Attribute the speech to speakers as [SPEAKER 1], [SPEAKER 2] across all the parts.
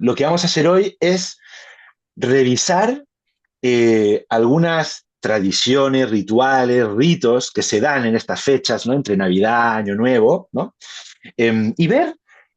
[SPEAKER 1] lo que vamos a hacer hoy es revisar algunas tradiciones, rituales, ritos que se dan en estas fechas, ¿no? Entre Navidad, Año Nuevo, ¿no? Y ver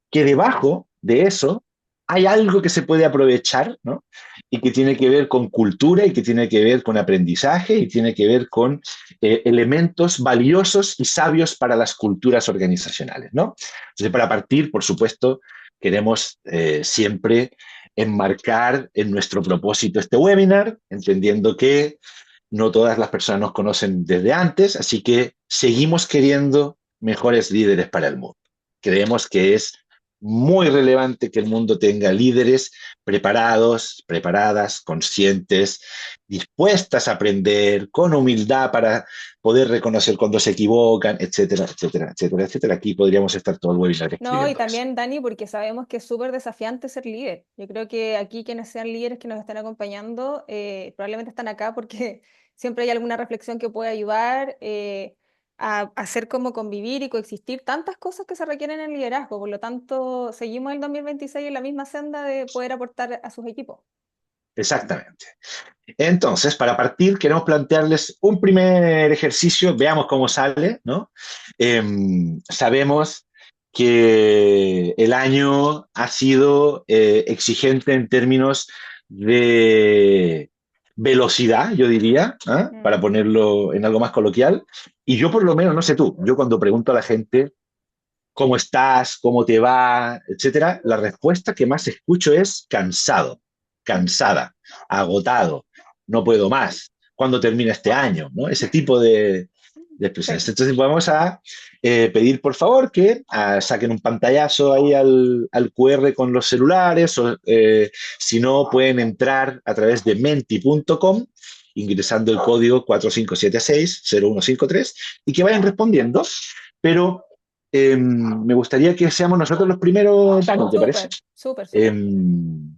[SPEAKER 1] que debajo de eso hay algo que se puede aprovechar, ¿no? Y que tiene que ver con cultura y que tiene que ver con aprendizaje y tiene que ver con elementos valiosos y sabios para las culturas organizacionales, ¿no? Entonces, para partir, por supuesto, queremos siempre enmarcar en nuestro propósito este webinar, entendiendo que no todas las personas nos conocen desde antes, así que seguimos queriendo mejores líderes para el mundo. Creemos que es muy relevante que el mundo tenga líderes preparados, preparadas, conscientes, dispuestas a aprender, con humildad para poder reconocer cuando se equivocan, etcétera, etcétera, etcétera, etcétera. Aquí podríamos estar todo el webinar
[SPEAKER 2] No, y
[SPEAKER 1] escribiendo eso.
[SPEAKER 2] también, Dani, porque sabemos que es súper desafiante ser líder. Yo creo que aquí quienes sean líderes que nos están acompañando probablemente están acá porque siempre hay alguna reflexión que puede ayudar a hacer como convivir y coexistir tantas cosas que se requieren en el liderazgo. Por lo tanto, seguimos el 2026 en la misma senda de poder aportar a sus equipos.
[SPEAKER 1] Exactamente. Entonces, para partir, queremos plantearles un primer ejercicio, veamos cómo sale, ¿no? Sabemos que el año ha sido exigente en términos de velocidad, yo diría, ¿ah? Para
[SPEAKER 2] Mm.
[SPEAKER 1] ponerlo en algo más coloquial. Y yo por lo menos, no sé tú, yo cuando pregunto a la gente cómo estás, cómo te va, etcétera, la respuesta que más escucho es cansado, cansada, agotado, no puedo más, ¿cuándo termina este año? ¿No? Ese tipo de expresiones.
[SPEAKER 2] Sí.
[SPEAKER 1] Entonces vamos a pedir por favor que saquen un pantallazo ahí al QR con los celulares o si no pueden entrar a través de menti.com ingresando el código 4576-0153 y que vayan respondiendo, pero me gustaría que seamos nosotros los primeros, Dani, ¿te parece?
[SPEAKER 2] Súper, súper, súper.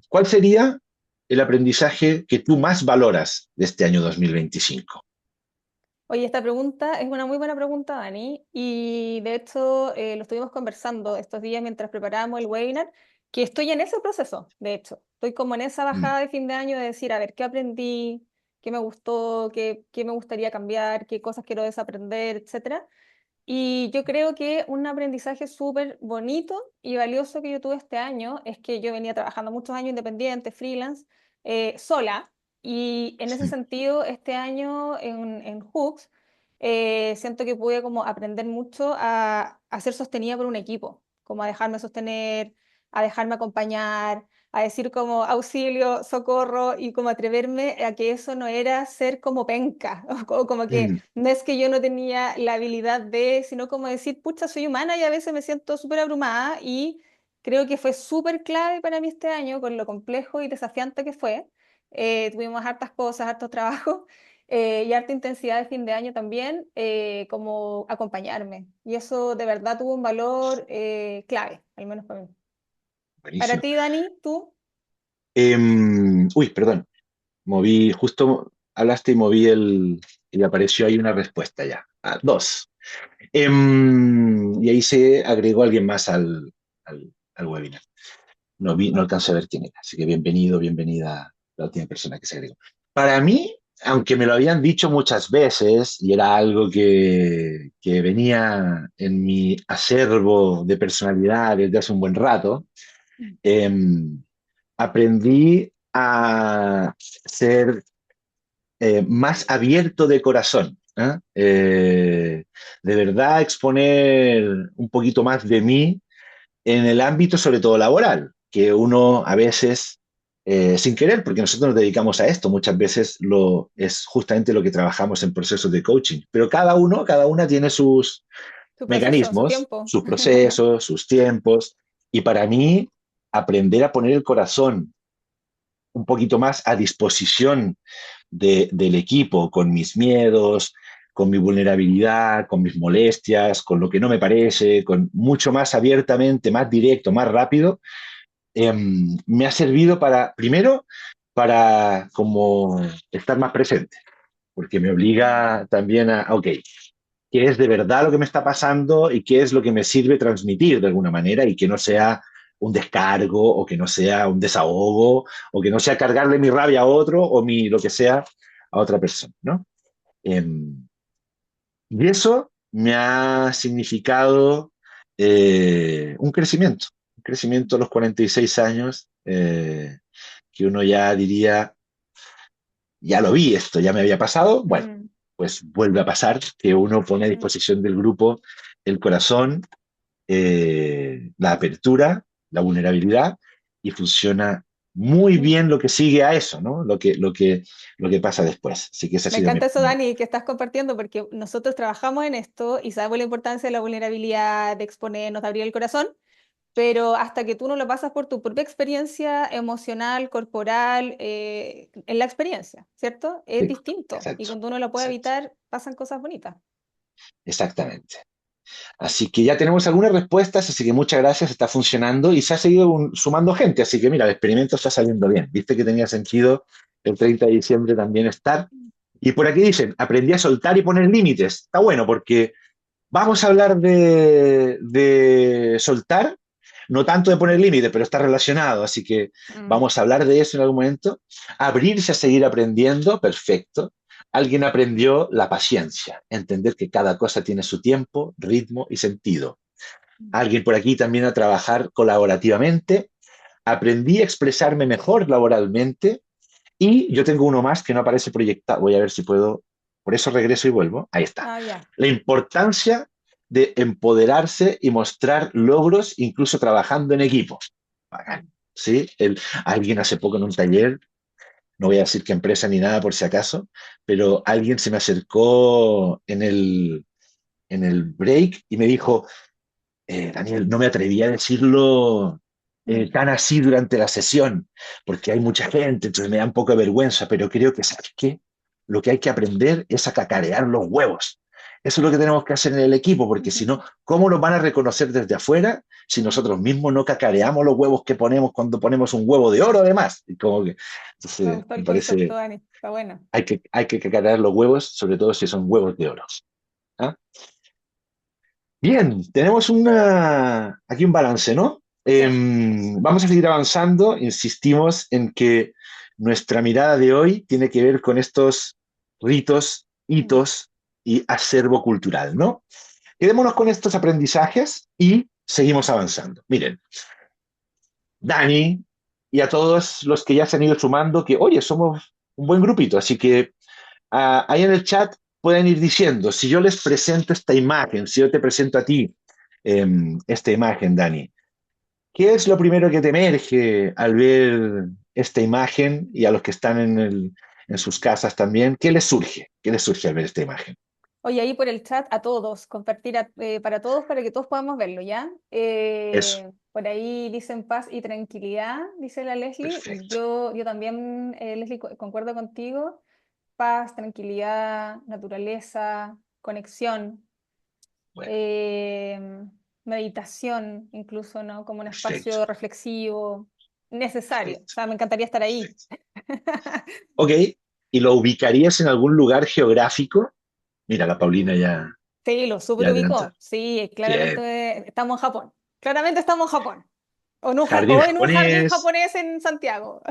[SPEAKER 1] ¿Cuál sería el aprendizaje que tú más valoras de este año 2025?
[SPEAKER 2] Oye, esta pregunta es una muy buena pregunta, Dani, y de hecho lo estuvimos conversando estos días mientras preparábamos el webinar, que estoy en ese proceso, de hecho. Estoy como en esa
[SPEAKER 1] Mm,
[SPEAKER 2] bajada de fin de año de decir, a ver, ¿qué aprendí? ¿Qué me gustó? ¿Qué me gustaría cambiar? ¿Qué cosas quiero desaprender? Etcétera. Y yo creo que un aprendizaje súper bonito y valioso que yo tuve este año es que yo venía trabajando muchos años independiente, freelance, sola. Y en ese sentido, este año en Hooks, siento que pude como aprender mucho a ser sostenida por un equipo, como a dejarme sostener, a dejarme acompañar, a decir como auxilio, socorro y como atreverme a que eso no era ser como penca, o como que
[SPEAKER 1] mm,
[SPEAKER 2] no es que yo no tenía la habilidad de, sino como decir, pucha, soy humana y a veces me siento súper abrumada y creo que fue súper clave para mí este año con lo complejo y desafiante que fue. Tuvimos hartas cosas, hartos trabajos y harta intensidad de fin de año también, como acompañarme. Y eso de verdad tuvo un valor clave, al menos para mí. Para
[SPEAKER 1] buenísimo.
[SPEAKER 2] ti, Dani, tú.
[SPEAKER 1] Uy, perdón, moví, justo hablaste y moví y apareció ahí una respuesta ya. Dos. Y ahí se agregó alguien más al webinar. No alcanzo a ver quién era, así que bienvenido, bienvenida la última persona que se agregó. Para mí, aunque me lo habían dicho muchas veces y era algo que venía en mi acervo de personalidad desde hace un buen rato, eh, aprendí a ser más abierto de corazón. ¿Eh? De verdad exponer un poquito más de mí en el ámbito sobre todo laboral, que uno a veces, sin querer, porque nosotros nos dedicamos a esto, muchas veces es justamente lo que trabajamos en procesos de coaching, pero cada una tiene sus
[SPEAKER 2] Tu proceso, su
[SPEAKER 1] mecanismos,
[SPEAKER 2] tiempo.
[SPEAKER 1] sus procesos, sus tiempos, y para mí aprender a poner el corazón un poquito más a disposición del equipo, con mis miedos, con mi vulnerabilidad, con mis molestias, con lo que no me parece, con mucho más abiertamente, más directo, más rápido, me ha servido para, primero, para como estar más presente, porque me
[SPEAKER 2] Mm.
[SPEAKER 1] obliga también ok, ¿qué es de verdad lo que me está pasando y qué es lo que me sirve transmitir de alguna manera y que no sea un descargo o que no sea un desahogo o que no sea cargarle mi rabia a otro o mi lo que sea a otra persona, ¿no? Em, y eso me ha significado un crecimiento a los 46 años, que uno ya diría, ya lo vi, esto ya me había pasado, bueno,
[SPEAKER 2] Mm,
[SPEAKER 1] pues vuelve a pasar que uno pone a
[SPEAKER 2] mm,
[SPEAKER 1] disposición del grupo el corazón, la apertura, la vulnerabilidad, y funciona muy
[SPEAKER 2] mm.
[SPEAKER 1] bien lo que sigue a eso, ¿no? Lo que pasa después. Así que esa ha
[SPEAKER 2] Me
[SPEAKER 1] sido
[SPEAKER 2] encanta eso, Dani, que estás compartiendo, porque nosotros trabajamos en esto y sabemos la importancia de la vulnerabilidad, de exponernos, de abrir el corazón, pero hasta que tú no lo pasas por tu propia experiencia emocional, corporal, en la experiencia, ¿cierto? Es
[SPEAKER 1] Sí,
[SPEAKER 2] distinto. Y
[SPEAKER 1] exacto,
[SPEAKER 2] cuando uno lo puede
[SPEAKER 1] exacto,
[SPEAKER 2] evitar, pasan cosas bonitas.
[SPEAKER 1] exactamente. Así que ya tenemos algunas respuestas, así que muchas gracias, está funcionando y se ha seguido sumando gente, así que mira, el experimento está saliendo bien. Viste que tenía sentido el 30 de diciembre también estar. Y por aquí dicen, aprendí a soltar y poner límites. Está bueno porque vamos a hablar de soltar, no tanto de poner límites, pero está relacionado, así que
[SPEAKER 2] Mm.
[SPEAKER 1] vamos a hablar de eso en algún momento. Abrirse a seguir aprendiendo, perfecto. Alguien aprendió la paciencia, entender que cada cosa tiene su tiempo, ritmo y sentido. Alguien por aquí también a trabajar colaborativamente. Aprendí a expresarme mejor laboralmente y yo tengo uno más que no aparece proyectado. Voy a ver si puedo. Por eso regreso y vuelvo. Ahí está.
[SPEAKER 2] Ah, ya.
[SPEAKER 1] La importancia de empoderarse y mostrar logros, incluso trabajando en equipo. Bacán. ¿Sí? Alguien hace poco en un taller, no voy a decir qué empresa ni nada por si acaso, pero alguien se me acercó en el break y me dijo, Daniel, no me atreví a decirlo
[SPEAKER 2] Mm.
[SPEAKER 1] tan así durante la sesión, porque hay mucha gente, entonces me da un poco de vergüenza, pero creo que, ¿sabes qué? Lo que hay que aprender es a cacarear los huevos. Eso es lo que tenemos que hacer en el equipo, porque si no, ¿cómo nos van a reconocer desde afuera si
[SPEAKER 2] Mm.
[SPEAKER 1] nosotros mismos no cacareamos los huevos que ponemos cuando ponemos un huevo de oro, además? Y como que,
[SPEAKER 2] Me
[SPEAKER 1] entonces,
[SPEAKER 2] gustó
[SPEAKER 1] me
[SPEAKER 2] el concepto,
[SPEAKER 1] parece,
[SPEAKER 2] Dani. Está bueno.
[SPEAKER 1] hay que cacarear los huevos, sobre todo si son huevos de oro. ¿Ah? Bien, tenemos aquí un balance, ¿no?
[SPEAKER 2] Sí.
[SPEAKER 1] Vamos a seguir avanzando. Insistimos en que nuestra mirada de hoy tiene que ver con estos ritos,
[SPEAKER 2] Mm.
[SPEAKER 1] hitos y acervo cultural, ¿no? Quedémonos con estos aprendizajes y seguimos avanzando. Miren, Dani y a todos los que ya se han ido sumando, que, oye, somos un buen grupito, así que ahí en el chat pueden ir diciendo, si yo les presento esta imagen, si yo te presento a ti esta imagen, Dani, ¿qué es lo primero que te emerge al ver esta imagen y a los que están en sus casas también? ¿Qué les surge? ¿Qué les surge al ver esta imagen?
[SPEAKER 2] Oye, ahí por el chat a todos, compartir para todos para que todos podamos verlo, ¿ya?
[SPEAKER 1] Eso,
[SPEAKER 2] Por ahí dicen paz y tranquilidad, dice la Leslie.
[SPEAKER 1] perfecto.
[SPEAKER 2] Yo también, Leslie, concuerdo contigo. Paz, tranquilidad, naturaleza, conexión,
[SPEAKER 1] Bueno,
[SPEAKER 2] eh, meditación, incluso, ¿no? Como un
[SPEAKER 1] perfecto,
[SPEAKER 2] espacio reflexivo, necesario. O
[SPEAKER 1] perfecto,
[SPEAKER 2] sea, me encantaría estar ahí.
[SPEAKER 1] perfecto. Ok, ¿y lo ubicarías en algún lugar geográfico? Mira, la Paulina
[SPEAKER 2] Sí, lo super
[SPEAKER 1] ya adelantó.
[SPEAKER 2] ubicó. Sí,
[SPEAKER 1] Bien.
[SPEAKER 2] claramente estamos en Japón. Claramente estamos en Japón.
[SPEAKER 1] Jardín
[SPEAKER 2] O en un jardín
[SPEAKER 1] japonés,
[SPEAKER 2] japonés en Santiago.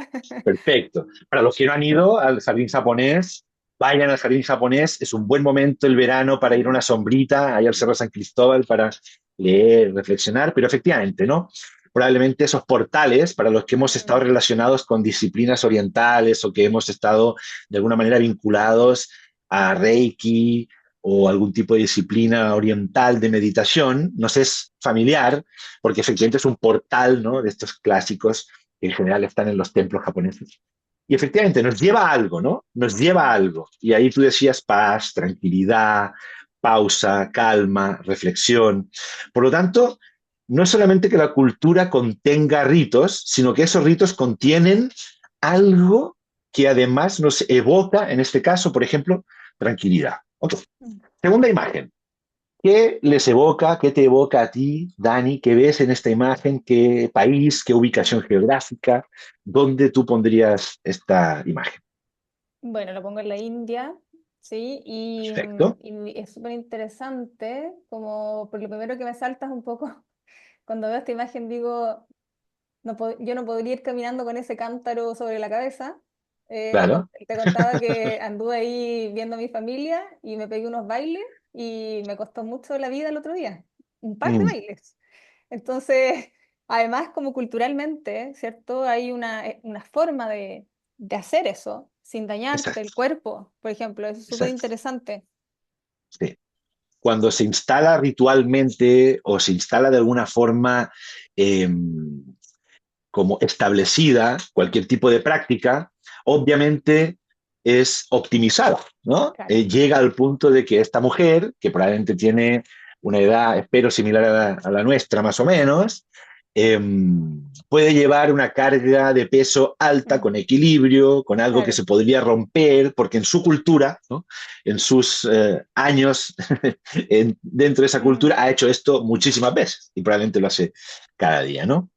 [SPEAKER 1] perfecto. Para los que no han ido al jardín japonés, vayan al jardín japonés. Es un buen momento el verano para ir a una sombrita, ahí al Cerro San Cristóbal, para leer, reflexionar, pero efectivamente, ¿no? Probablemente esos portales para los que hemos estado
[SPEAKER 2] Mm,
[SPEAKER 1] relacionados con disciplinas orientales o que hemos estado de alguna manera vinculados a Reiki o algún tipo de disciplina oriental de meditación, nos es familiar, porque efectivamente es un portal, ¿no? De estos clásicos que en general están en los templos japoneses. Y efectivamente nos lleva a algo, ¿no? Nos lleva a
[SPEAKER 2] mm,
[SPEAKER 1] algo. Y ahí tú decías paz, tranquilidad, pausa, calma, reflexión. Por lo tanto, no es solamente que la cultura contenga ritos, sino que esos ritos contienen algo que además nos evoca, en este caso, por ejemplo, tranquilidad. Okay.
[SPEAKER 2] mm.
[SPEAKER 1] Segunda imagen. ¿Qué les evoca, qué te evoca a ti, Dani? ¿Qué ves en esta imagen? ¿Qué país, qué ubicación geográfica? ¿Dónde tú pondrías esta imagen?
[SPEAKER 2] Bueno, lo pongo en la India, ¿sí?
[SPEAKER 1] Perfecto.
[SPEAKER 2] Y es súper interesante, como por lo primero que me salta es un poco, cuando veo esta imagen digo, yo no podría ir caminando con ese cántaro sobre la cabeza.
[SPEAKER 1] Claro.
[SPEAKER 2] Te contaba que anduve ahí viendo a mi familia y me pegué unos bailes y me costó mucho la vida el otro día, un par de
[SPEAKER 1] Mm,
[SPEAKER 2] bailes. Entonces, además, como culturalmente, ¿cierto? Hay una forma de hacer eso sin dañarte el
[SPEAKER 1] exacto,
[SPEAKER 2] cuerpo, por ejemplo, eso es súper
[SPEAKER 1] exacto.
[SPEAKER 2] interesante.
[SPEAKER 1] Sí. Cuando se instala ritualmente o se instala de alguna forma eh, como establecida cualquier tipo de práctica, obviamente es optimizada, ¿no?
[SPEAKER 2] Claro.
[SPEAKER 1] Llega al punto de que esta mujer, que probablemente tiene una edad, espero, similar a la nuestra más o menos, eh, puede llevar una carga de peso alta,
[SPEAKER 2] Mm,
[SPEAKER 1] con equilibrio, con algo que
[SPEAKER 2] claro.
[SPEAKER 1] se podría romper, porque en su cultura, ¿no? En sus años dentro de esa
[SPEAKER 2] Mm,
[SPEAKER 1] cultura, ha hecho esto muchísimas veces y probablemente lo hace cada día, ¿no?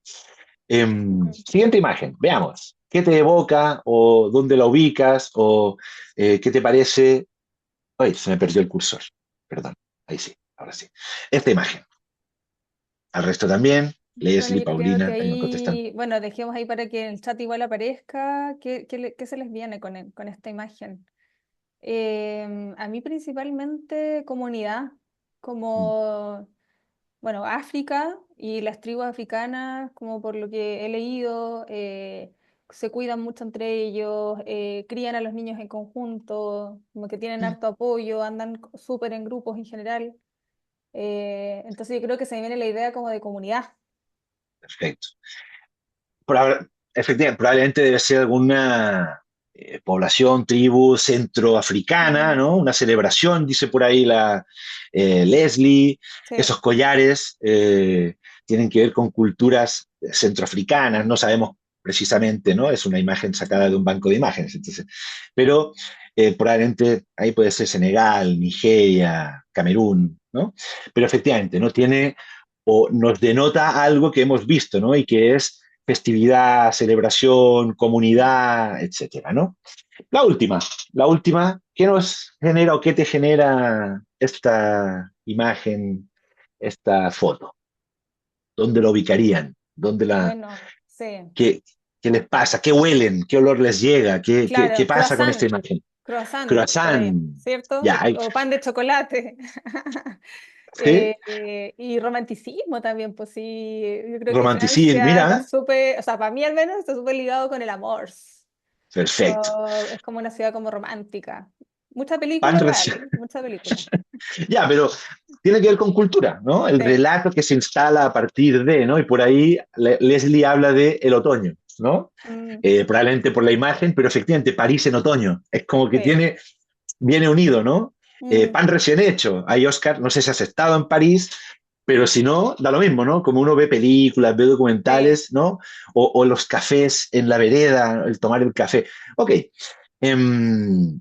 [SPEAKER 2] mm.
[SPEAKER 1] Siguiente imagen, veamos. ¿Qué te evoca o dónde la ubicas o qué te parece? Ay, se me perdió el cursor. Perdón. Ahí sí, ahora sí. Esta imagen. Al resto también.
[SPEAKER 2] Bueno,
[SPEAKER 1] Leslie,
[SPEAKER 2] yo creo que
[SPEAKER 1] Paulina, ahí me contestan.
[SPEAKER 2] ahí, bueno, dejemos ahí para que en el chat igual aparezca qué se les viene con esta imagen. A mí principalmente comunidad,
[SPEAKER 1] Mm,
[SPEAKER 2] como, bueno, África y las tribus africanas, como por lo que he leído, se cuidan mucho entre ellos, crían a los niños en conjunto, como que tienen
[SPEAKER 1] mm,
[SPEAKER 2] harto apoyo, andan súper en grupos en general. Entonces yo creo que se me viene la idea como de comunidad.
[SPEAKER 1] perfecto. Efectivamente, probablemente debe ser alguna población, tribu centroafricana,
[SPEAKER 2] Mm,
[SPEAKER 1] ¿no? Una celebración, dice por ahí la Leslie.
[SPEAKER 2] sí,
[SPEAKER 1] Esos collares tienen que ver con culturas centroafricanas, no sabemos precisamente, ¿no? Es una imagen sacada de un
[SPEAKER 2] mm,
[SPEAKER 1] banco de imágenes, entonces, pero probablemente ahí puede ser Senegal, Nigeria, Camerún, ¿no? Pero efectivamente, ¿no? Tiene o nos denota algo que hemos visto, ¿no? Y que es festividad, celebración, comunidad, etcétera, ¿no? La última, ¿qué nos genera o qué te genera esta imagen, esta foto? ¿Dónde la ubicarían?
[SPEAKER 2] bueno, sí.
[SPEAKER 1] Qué, qué les pasa? ¿Qué huelen? ¿Qué olor les llega? ¿Qué
[SPEAKER 2] Claro,
[SPEAKER 1] pasa con esta
[SPEAKER 2] croissant,
[SPEAKER 1] imagen?
[SPEAKER 2] croissant, por ahí,
[SPEAKER 1] Croissant.
[SPEAKER 2] ¿cierto?
[SPEAKER 1] Ya, hay,
[SPEAKER 2] O pan de chocolate.
[SPEAKER 1] ¿sí?
[SPEAKER 2] Y romanticismo también, pues sí, yo creo que
[SPEAKER 1] Romanticismo,
[SPEAKER 2] Francia está
[SPEAKER 1] mira,
[SPEAKER 2] súper, o sea, para mí al menos está súper ligado con el amor.
[SPEAKER 1] perfecto.
[SPEAKER 2] Es como una ciudad como romántica. Mucha
[SPEAKER 1] Pan
[SPEAKER 2] película
[SPEAKER 1] recién.
[SPEAKER 2] igual, mucha película.
[SPEAKER 1] Ya, pero tiene que ver con cultura, ¿no? El
[SPEAKER 2] Sí.
[SPEAKER 1] relato que se instala a partir de, ¿no? Y por ahí Leslie habla de el otoño, ¿no?
[SPEAKER 2] Mm,
[SPEAKER 1] Probablemente por la imagen, pero efectivamente París en otoño. Es como que
[SPEAKER 2] sí.
[SPEAKER 1] viene unido, ¿no?
[SPEAKER 2] Mm,
[SPEAKER 1] Pan recién hecho. Hay Oscar, no sé si has estado en París, pero si no, da lo mismo, ¿no? Como uno ve películas, ve
[SPEAKER 2] sí.
[SPEAKER 1] documentales, ¿no? O los cafés en la vereda, el tomar el café. Ok. Em,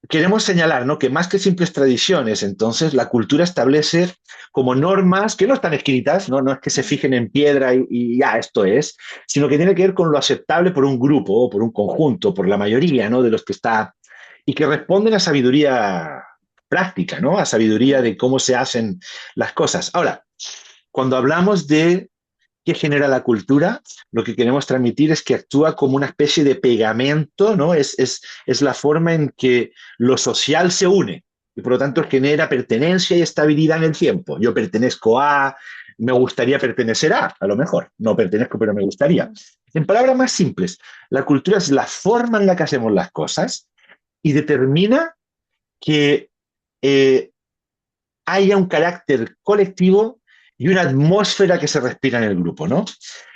[SPEAKER 1] queremos señalar, ¿no? Que más que simples tradiciones, entonces la cultura establece como normas que no están escritas, ¿no? No es que se
[SPEAKER 2] Mm,
[SPEAKER 1] fijen en piedra y ya esto es, sino que tiene que ver con lo aceptable por un grupo, o por un conjunto, por la mayoría, ¿no? De los que está, y que responden a sabiduría práctica, ¿no? A sabiduría
[SPEAKER 2] mm,
[SPEAKER 1] de cómo se hacen las cosas. Ahora, cuando hablamos de que genera la cultura, lo que queremos transmitir es que actúa como una especie de pegamento, ¿no? Es la forma en que lo social se une y por lo tanto
[SPEAKER 2] mm,
[SPEAKER 1] genera pertenencia y estabilidad en el tiempo. Yo pertenezco a, me gustaría pertenecer a lo mejor, no pertenezco, pero me gustaría.
[SPEAKER 2] mm,
[SPEAKER 1] En palabras más simples, la cultura es la forma en la que hacemos las cosas y determina que eh, haya un carácter colectivo y una atmósfera que se respira en el grupo, ¿no?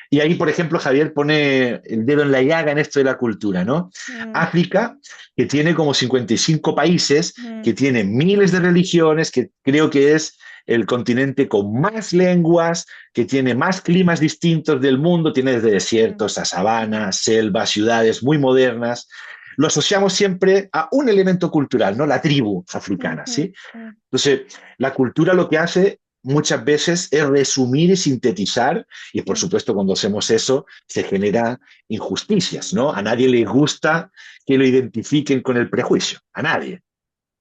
[SPEAKER 1] Y ahí, por ejemplo, Javier pone el dedo en la llaga en esto de la cultura, ¿no?
[SPEAKER 2] mm,
[SPEAKER 1] África, que tiene como 55 países, que
[SPEAKER 2] mm,
[SPEAKER 1] tiene miles de religiones, que creo que es el continente con más lenguas, que tiene más climas distintos del mundo, tiene desde
[SPEAKER 2] mm,
[SPEAKER 1] desiertos a sabanas, selvas, ciudades muy modernas. Lo asociamos siempre a un elemento cultural, ¿no? La tribu
[SPEAKER 2] mm,
[SPEAKER 1] africana,
[SPEAKER 2] mm,
[SPEAKER 1] ¿sí?
[SPEAKER 2] mm,
[SPEAKER 1] Entonces, la cultura lo que hace muchas veces es resumir y sintetizar, y por
[SPEAKER 2] mm,
[SPEAKER 1] supuesto cuando hacemos eso se genera injusticias, ¿no? A nadie le gusta que lo identifiquen con el prejuicio, a nadie.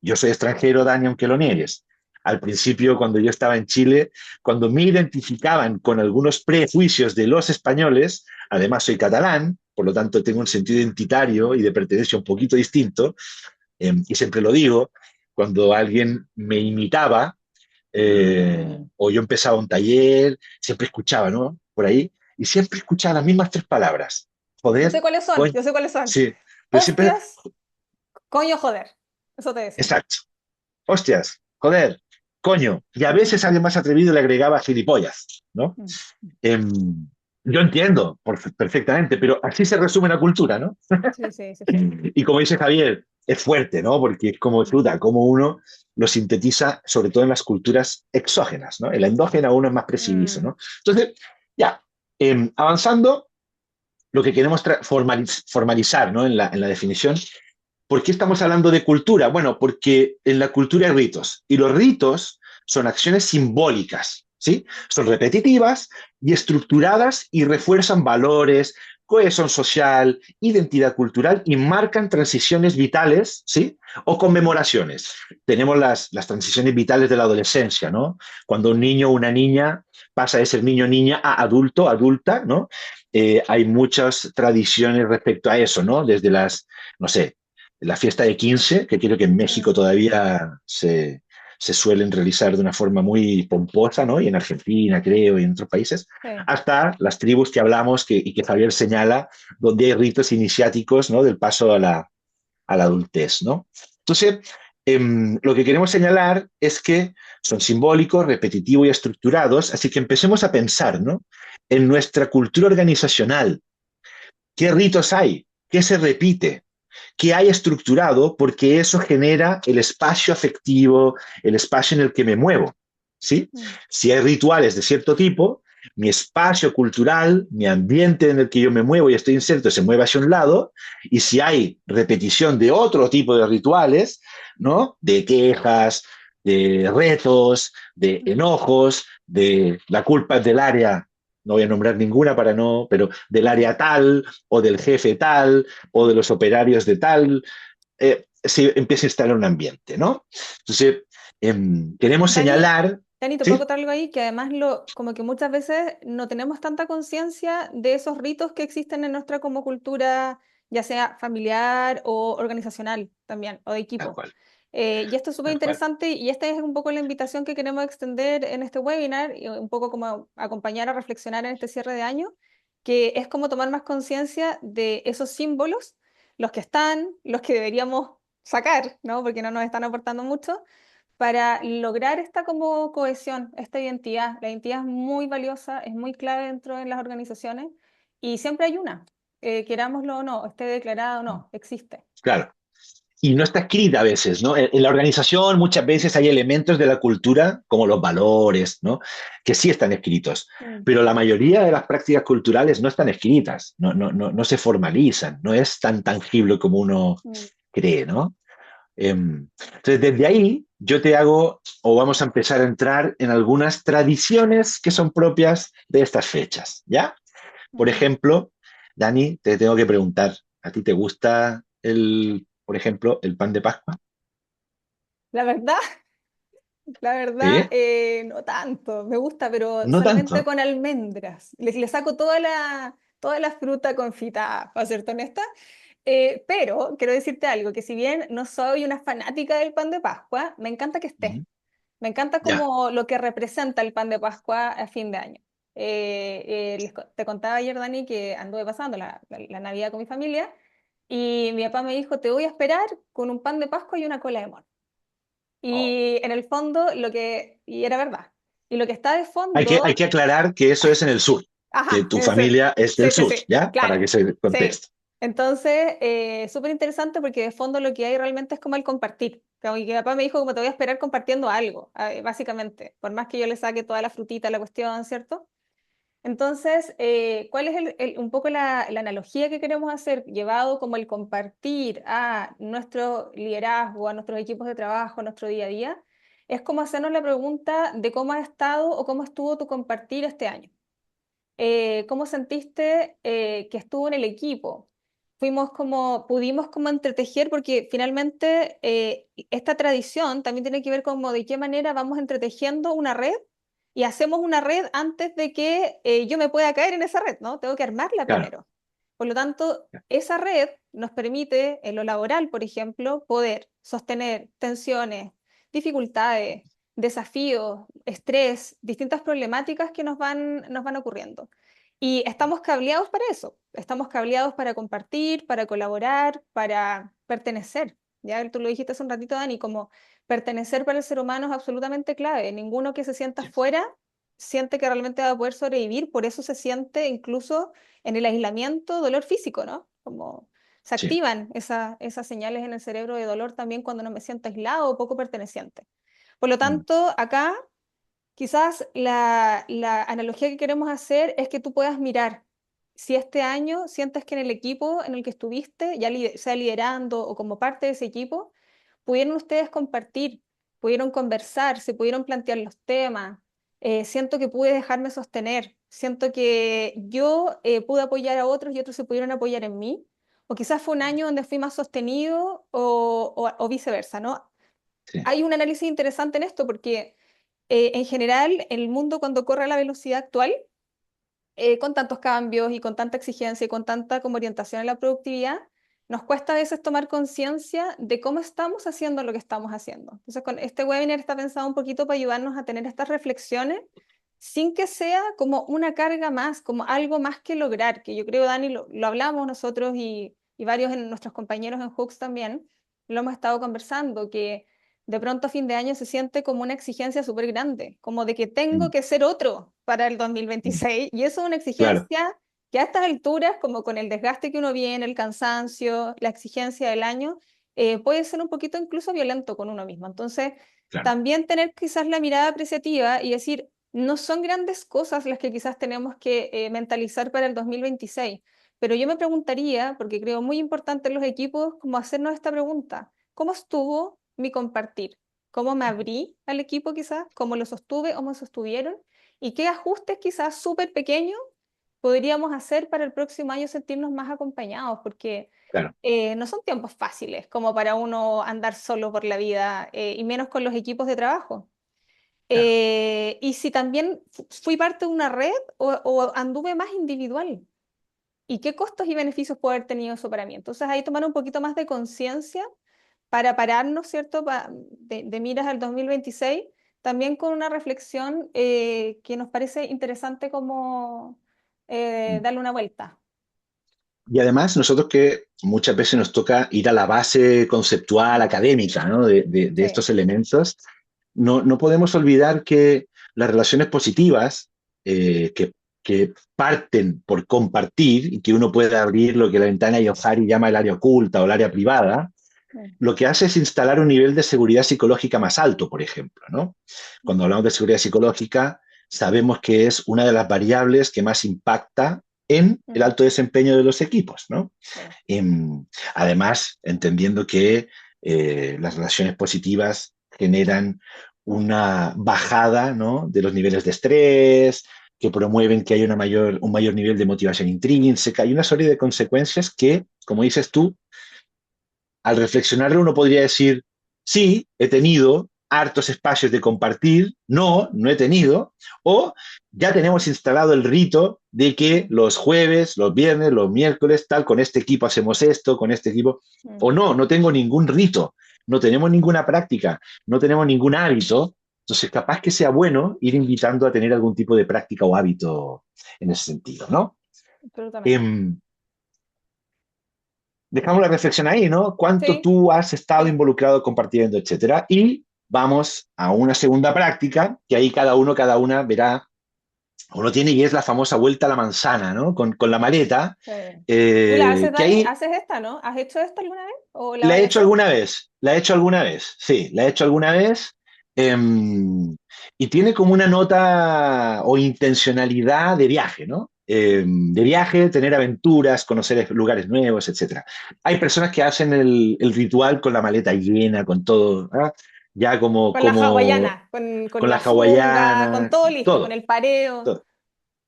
[SPEAKER 1] Yo soy extranjero, Dani, aunque lo niegues. al principio, cuando yo estaba en Chile, cuando me identificaban con algunos prejuicios de los españoles, además soy catalán, por lo tanto tengo un sentido identitario y de pertenencia un poquito distinto, y siempre lo digo, cuando alguien me imitaba, o yo empezaba un taller, siempre escuchaba, ¿no? Por ahí, y siempre escuchaba las mismas tres palabras.
[SPEAKER 2] Yo sé
[SPEAKER 1] Joder,
[SPEAKER 2] cuáles son,
[SPEAKER 1] coño,
[SPEAKER 2] yo sé cuáles son.
[SPEAKER 1] sí, pero siempre,
[SPEAKER 2] Hostias, coño, joder. Eso te decían.
[SPEAKER 1] exacto, hostias, joder, coño, y a veces alguien más atrevido le agregaba gilipollas, ¿no?
[SPEAKER 2] Mm.
[SPEAKER 1] Eh, yo entiendo perfectamente, pero así se resume la cultura, ¿no?
[SPEAKER 2] Sí, sí, sí, sí.
[SPEAKER 1] Y como dice Javier, es fuerte, ¿no? Porque es como fruta, como uno lo sintetiza, sobre todo en las culturas exógenas, ¿no? En la endógena uno es más preciso,
[SPEAKER 2] Mm,
[SPEAKER 1] ¿no? Entonces, ya, avanzando, lo que queremos formalizar, ¿no? En la definición. ¿Por qué estamos hablando de cultura? Bueno, porque en la cultura hay ritos y los ritos son acciones simbólicas, ¿sí? Son repetitivas y estructuradas y refuerzan valores, cohesión social, identidad cultural y marcan transiciones vitales, ¿sí? O conmemoraciones. Tenemos las transiciones vitales de la adolescencia, ¿no? Cuando un niño o una niña pasa de ser niño o niña a adulto, adulta, ¿no? Hay muchas tradiciones respecto a eso, ¿no? Desde no sé, la fiesta de 15, que creo que en México
[SPEAKER 2] mm,
[SPEAKER 1] todavía se suelen realizar de una forma muy pomposa, ¿no? Y en Argentina, creo, y en otros países,
[SPEAKER 2] sí.
[SPEAKER 1] hasta las tribus que hablamos y que Javier señala, donde hay ritos iniciáticos, ¿no? Del paso a la adultez, ¿no? Entonces, lo que queremos señalar es que son simbólicos, repetitivos y estructurados, así que empecemos a pensar, ¿no? En nuestra cultura organizacional, ¿qué ritos hay? ¿Qué se repite? Que hay estructurado porque eso genera el espacio afectivo, el espacio en el que me muevo. ¿Sí?
[SPEAKER 2] Mm,
[SPEAKER 1] Si hay rituales de cierto tipo, mi espacio cultural, mi ambiente en el que yo me muevo y estoy inserto se mueve hacia un lado, y si hay repetición de otro tipo de rituales, ¿no? De quejas, de retos, de
[SPEAKER 2] mm.
[SPEAKER 1] enojos, de la culpa es del área, no voy a nombrar ninguna para no, pero del área tal o del jefe tal, o de los operarios de tal, se empieza a instalar un ambiente, ¿no? Entonces, queremos
[SPEAKER 2] Dani,
[SPEAKER 1] señalar,
[SPEAKER 2] Dani, te puedo
[SPEAKER 1] ¿sí?
[SPEAKER 2] contar algo ahí que además como que muchas veces no tenemos tanta conciencia de esos ritos que existen en nuestra como cultura, ya sea familiar o organizacional también, o de
[SPEAKER 1] Tal
[SPEAKER 2] equipo.
[SPEAKER 1] cual,
[SPEAKER 2] Y esto es súper
[SPEAKER 1] tal cual.
[SPEAKER 2] interesante y esta es un poco la invitación que queremos extender en este webinar y un poco como acompañar a reflexionar en este cierre de año, que es como tomar más conciencia de esos símbolos, los que están, los que deberíamos sacar, ¿no? Porque no nos están aportando mucho para lograr esta como cohesión, esta identidad. La identidad es muy valiosa, es muy clave dentro de las organizaciones y siempre hay una, querámoslo o no, esté declarada o no, existe.
[SPEAKER 1] Claro. Y no está escrita a veces, ¿no? En la organización muchas veces hay elementos de la cultura, como los valores, ¿no? Que sí están escritos,
[SPEAKER 2] Mm,
[SPEAKER 1] pero la mayoría de las prácticas culturales no están escritas, no se formalizan, no es tan tangible como uno
[SPEAKER 2] mm,
[SPEAKER 1] cree, ¿no? Entonces, desde ahí yo te hago, o vamos a empezar a entrar en algunas tradiciones que son propias de estas fechas, ¿ya? Por
[SPEAKER 2] mm.
[SPEAKER 1] ejemplo, Dani, te tengo que preguntar, ¿a ti te gusta por ejemplo, el pan de Pascua?
[SPEAKER 2] La verdad, la verdad,
[SPEAKER 1] ¿Sí?
[SPEAKER 2] no tanto, me gusta, pero
[SPEAKER 1] No
[SPEAKER 2] solamente
[SPEAKER 1] tanto.
[SPEAKER 2] con almendras. Le saco toda la fruta confitada, para serte honesta. Pero quiero decirte algo, que si bien no soy una fanática del pan de Pascua, me encanta que esté.
[SPEAKER 1] Ujú.
[SPEAKER 2] Me encanta
[SPEAKER 1] Ya.
[SPEAKER 2] como lo que representa el pan de Pascua a fin de año. Te contaba ayer, Dani, que anduve pasando la Navidad con mi familia y mi papá me dijo, te voy a esperar con un pan de Pascua y una cola de mono.
[SPEAKER 1] Oh.
[SPEAKER 2] Y en el fondo, y era verdad. Y lo que está de
[SPEAKER 1] Hay
[SPEAKER 2] fondo,
[SPEAKER 1] que aclarar que eso es en el sur, que
[SPEAKER 2] ajá,
[SPEAKER 1] tu
[SPEAKER 2] eso,
[SPEAKER 1] familia es del
[SPEAKER 2] sí, sí,
[SPEAKER 1] sur,
[SPEAKER 2] sí,
[SPEAKER 1] ¿ya? Para
[SPEAKER 2] claro,
[SPEAKER 1] que se
[SPEAKER 2] sí.
[SPEAKER 1] conteste.
[SPEAKER 2] Entonces, súper interesante porque de fondo lo que hay realmente es como el compartir. Como que mi papá me dijo, como te voy a esperar compartiendo algo, básicamente. Por más que yo le saque toda la frutita, la cuestión, ¿cierto? Entonces, ¿cuál es un poco la analogía que queremos hacer? Llevado como el compartir a nuestro liderazgo, a nuestros equipos de trabajo, a nuestro día a día, es como hacernos la pregunta de cómo ha estado o cómo estuvo tu compartir este año. ¿Cómo sentiste que estuvo en el equipo? pudimos como entretejer, porque finalmente esta tradición también tiene que ver como de qué manera vamos entretejiendo una red y hacemos una red antes de que yo me pueda caer en esa red, ¿no? Tengo que armarla
[SPEAKER 1] Claro,
[SPEAKER 2] primero. Por lo tanto, esa red nos permite, en lo laboral, por ejemplo, poder sostener tensiones, dificultades, desafíos, estrés, distintas problemáticas que nos van ocurriendo. Y estamos cableados para eso, estamos cableados para compartir, para colaborar, para pertenecer. Ya tú lo dijiste hace un ratito, Dani, como pertenecer para el ser humano es absolutamente clave. Ninguno que se sienta
[SPEAKER 1] sí,
[SPEAKER 2] fuera siente que realmente va a poder sobrevivir, por eso se siente incluso en el aislamiento dolor físico, ¿no? Como se
[SPEAKER 1] sí,
[SPEAKER 2] activan esas señales en el cerebro de dolor también cuando no me siento aislado o poco perteneciente. Por lo
[SPEAKER 1] mm,
[SPEAKER 2] tanto, acá quizás la analogía que queremos hacer es que tú puedas mirar si este año sientes que en el equipo en el que estuviste, ya sea liderando o como parte de ese equipo, pudieron ustedes compartir, pudieron conversar, se pudieron plantear los temas. Siento que pude dejarme sostener, siento que yo pude apoyar a otros y otros se pudieron apoyar en mí. O quizás fue un año donde fui más sostenido o viceversa, ¿no?
[SPEAKER 1] sí,
[SPEAKER 2] Hay un análisis interesante en esto porque en general, el mundo cuando corre a la velocidad actual, con tantos cambios y con tanta exigencia y con tanta como orientación a la productividad, nos cuesta a veces tomar conciencia de cómo estamos haciendo lo que estamos haciendo. Entonces, con este webinar está pensado un poquito para ayudarnos a tener estas reflexiones sin que sea como una carga más, como algo más que lograr, que yo creo, Dani, lo hablamos nosotros y varios de nuestros compañeros en Hooks también, lo hemos estado conversando, que de pronto a fin de año se siente como una exigencia súper grande, como de que tengo
[SPEAKER 1] mm,
[SPEAKER 2] que ser otro para el
[SPEAKER 1] mm,
[SPEAKER 2] 2026, y eso es una
[SPEAKER 1] claro,
[SPEAKER 2] exigencia que a estas alturas, como con el desgaste que uno viene, el cansancio, la exigencia del año, puede ser un poquito incluso violento con uno mismo. Entonces,
[SPEAKER 1] claro,
[SPEAKER 2] también tener quizás la mirada apreciativa y decir, no son grandes cosas las que quizás tenemos que mentalizar para el 2026, pero yo me preguntaría, porque creo muy importante en los equipos, como hacernos esta pregunta: ¿cómo estuvo mi compartir? ¿Cómo me abrí al equipo quizás? ¿Cómo lo sostuve o me sostuvieron? ¿Y qué ajustes quizás súper pequeños podríamos hacer para el próximo año sentirnos más acompañados? Porque
[SPEAKER 1] claro,
[SPEAKER 2] no son tiempos fáciles como para uno andar solo por la vida y menos con los equipos de trabajo.
[SPEAKER 1] claro.
[SPEAKER 2] Y si también fui parte de una red o anduve más individual. ¿Y qué costos y beneficios puede haber tenido eso para mí? Entonces ahí tomar un poquito más de conciencia para pararnos, ¿cierto? De miras al 2026, también con una reflexión que nos parece interesante como
[SPEAKER 1] Mm.
[SPEAKER 2] darle una vuelta.
[SPEAKER 1] Y además, nosotros que muchas veces nos toca ir a la base conceptual, académica, ¿no? de
[SPEAKER 2] Sí.
[SPEAKER 1] estos elementos, no podemos olvidar que las relaciones positivas, que parten por compartir y que uno puede abrir lo que la ventana Yohari llama el área oculta o el área privada,
[SPEAKER 2] Mm,
[SPEAKER 1] lo que hace es instalar un nivel de seguridad psicológica más alto, por ejemplo, ¿no? Cuando hablamos de seguridad psicológica, sabemos que es una de las variables que más impacta en el
[SPEAKER 2] mm,
[SPEAKER 1] alto desempeño de los equipos, ¿no?
[SPEAKER 2] sí.
[SPEAKER 1] Y, además, entendiendo que las relaciones positivas generan
[SPEAKER 2] Mm,
[SPEAKER 1] una bajada, ¿no? de los niveles de estrés, que promueven que haya un mayor nivel de motivación intrínseca y una serie de consecuencias que, como dices tú, al reflexionarlo uno podría decir, sí, he tenido hartos espacios de compartir, no he tenido, o ya tenemos instalado el rito de que
[SPEAKER 2] mm,
[SPEAKER 1] los jueves, los viernes, los miércoles, tal, con este equipo hacemos esto, con este equipo,
[SPEAKER 2] mm.
[SPEAKER 1] o no tengo ningún rito, no tenemos ninguna práctica, no tenemos ningún hábito, entonces capaz que sea bueno ir invitando a tener algún tipo de práctica o hábito en ese sentido, ¿no?
[SPEAKER 2] Absolutamente.
[SPEAKER 1] Eh, Dejamos la reflexión ahí, ¿no? ¿Cuánto
[SPEAKER 2] Sí,
[SPEAKER 1] tú has estado
[SPEAKER 2] sí.
[SPEAKER 1] involucrado compartiendo, etcétera? Y vamos a una segunda práctica, que ahí cada una verá, uno tiene y es la famosa vuelta a la manzana, ¿no? Con la maleta,
[SPEAKER 2] Sí. ¿Tú la haces,
[SPEAKER 1] que
[SPEAKER 2] Dani?
[SPEAKER 1] ahí
[SPEAKER 2] ¿Haces esta, no? ¿Has hecho esta alguna vez? ¿O la
[SPEAKER 1] la he
[SPEAKER 2] vayas a
[SPEAKER 1] hecho
[SPEAKER 2] hacer?
[SPEAKER 1] alguna vez, la he hecho alguna vez, sí, la he hecho alguna vez. Y tiene como una nota o intencionalidad de viaje, ¿no? De viaje, tener aventuras, conocer lugares nuevos, etcétera. Hay personas que hacen el ritual con la maleta llena, con todo, ¿ah? Ya
[SPEAKER 2] Con la
[SPEAKER 1] como
[SPEAKER 2] hawaiana, con
[SPEAKER 1] con la
[SPEAKER 2] la funda, con
[SPEAKER 1] hawaiana,
[SPEAKER 2] todo listo, con
[SPEAKER 1] todo,
[SPEAKER 2] el pareo.
[SPEAKER 1] todo.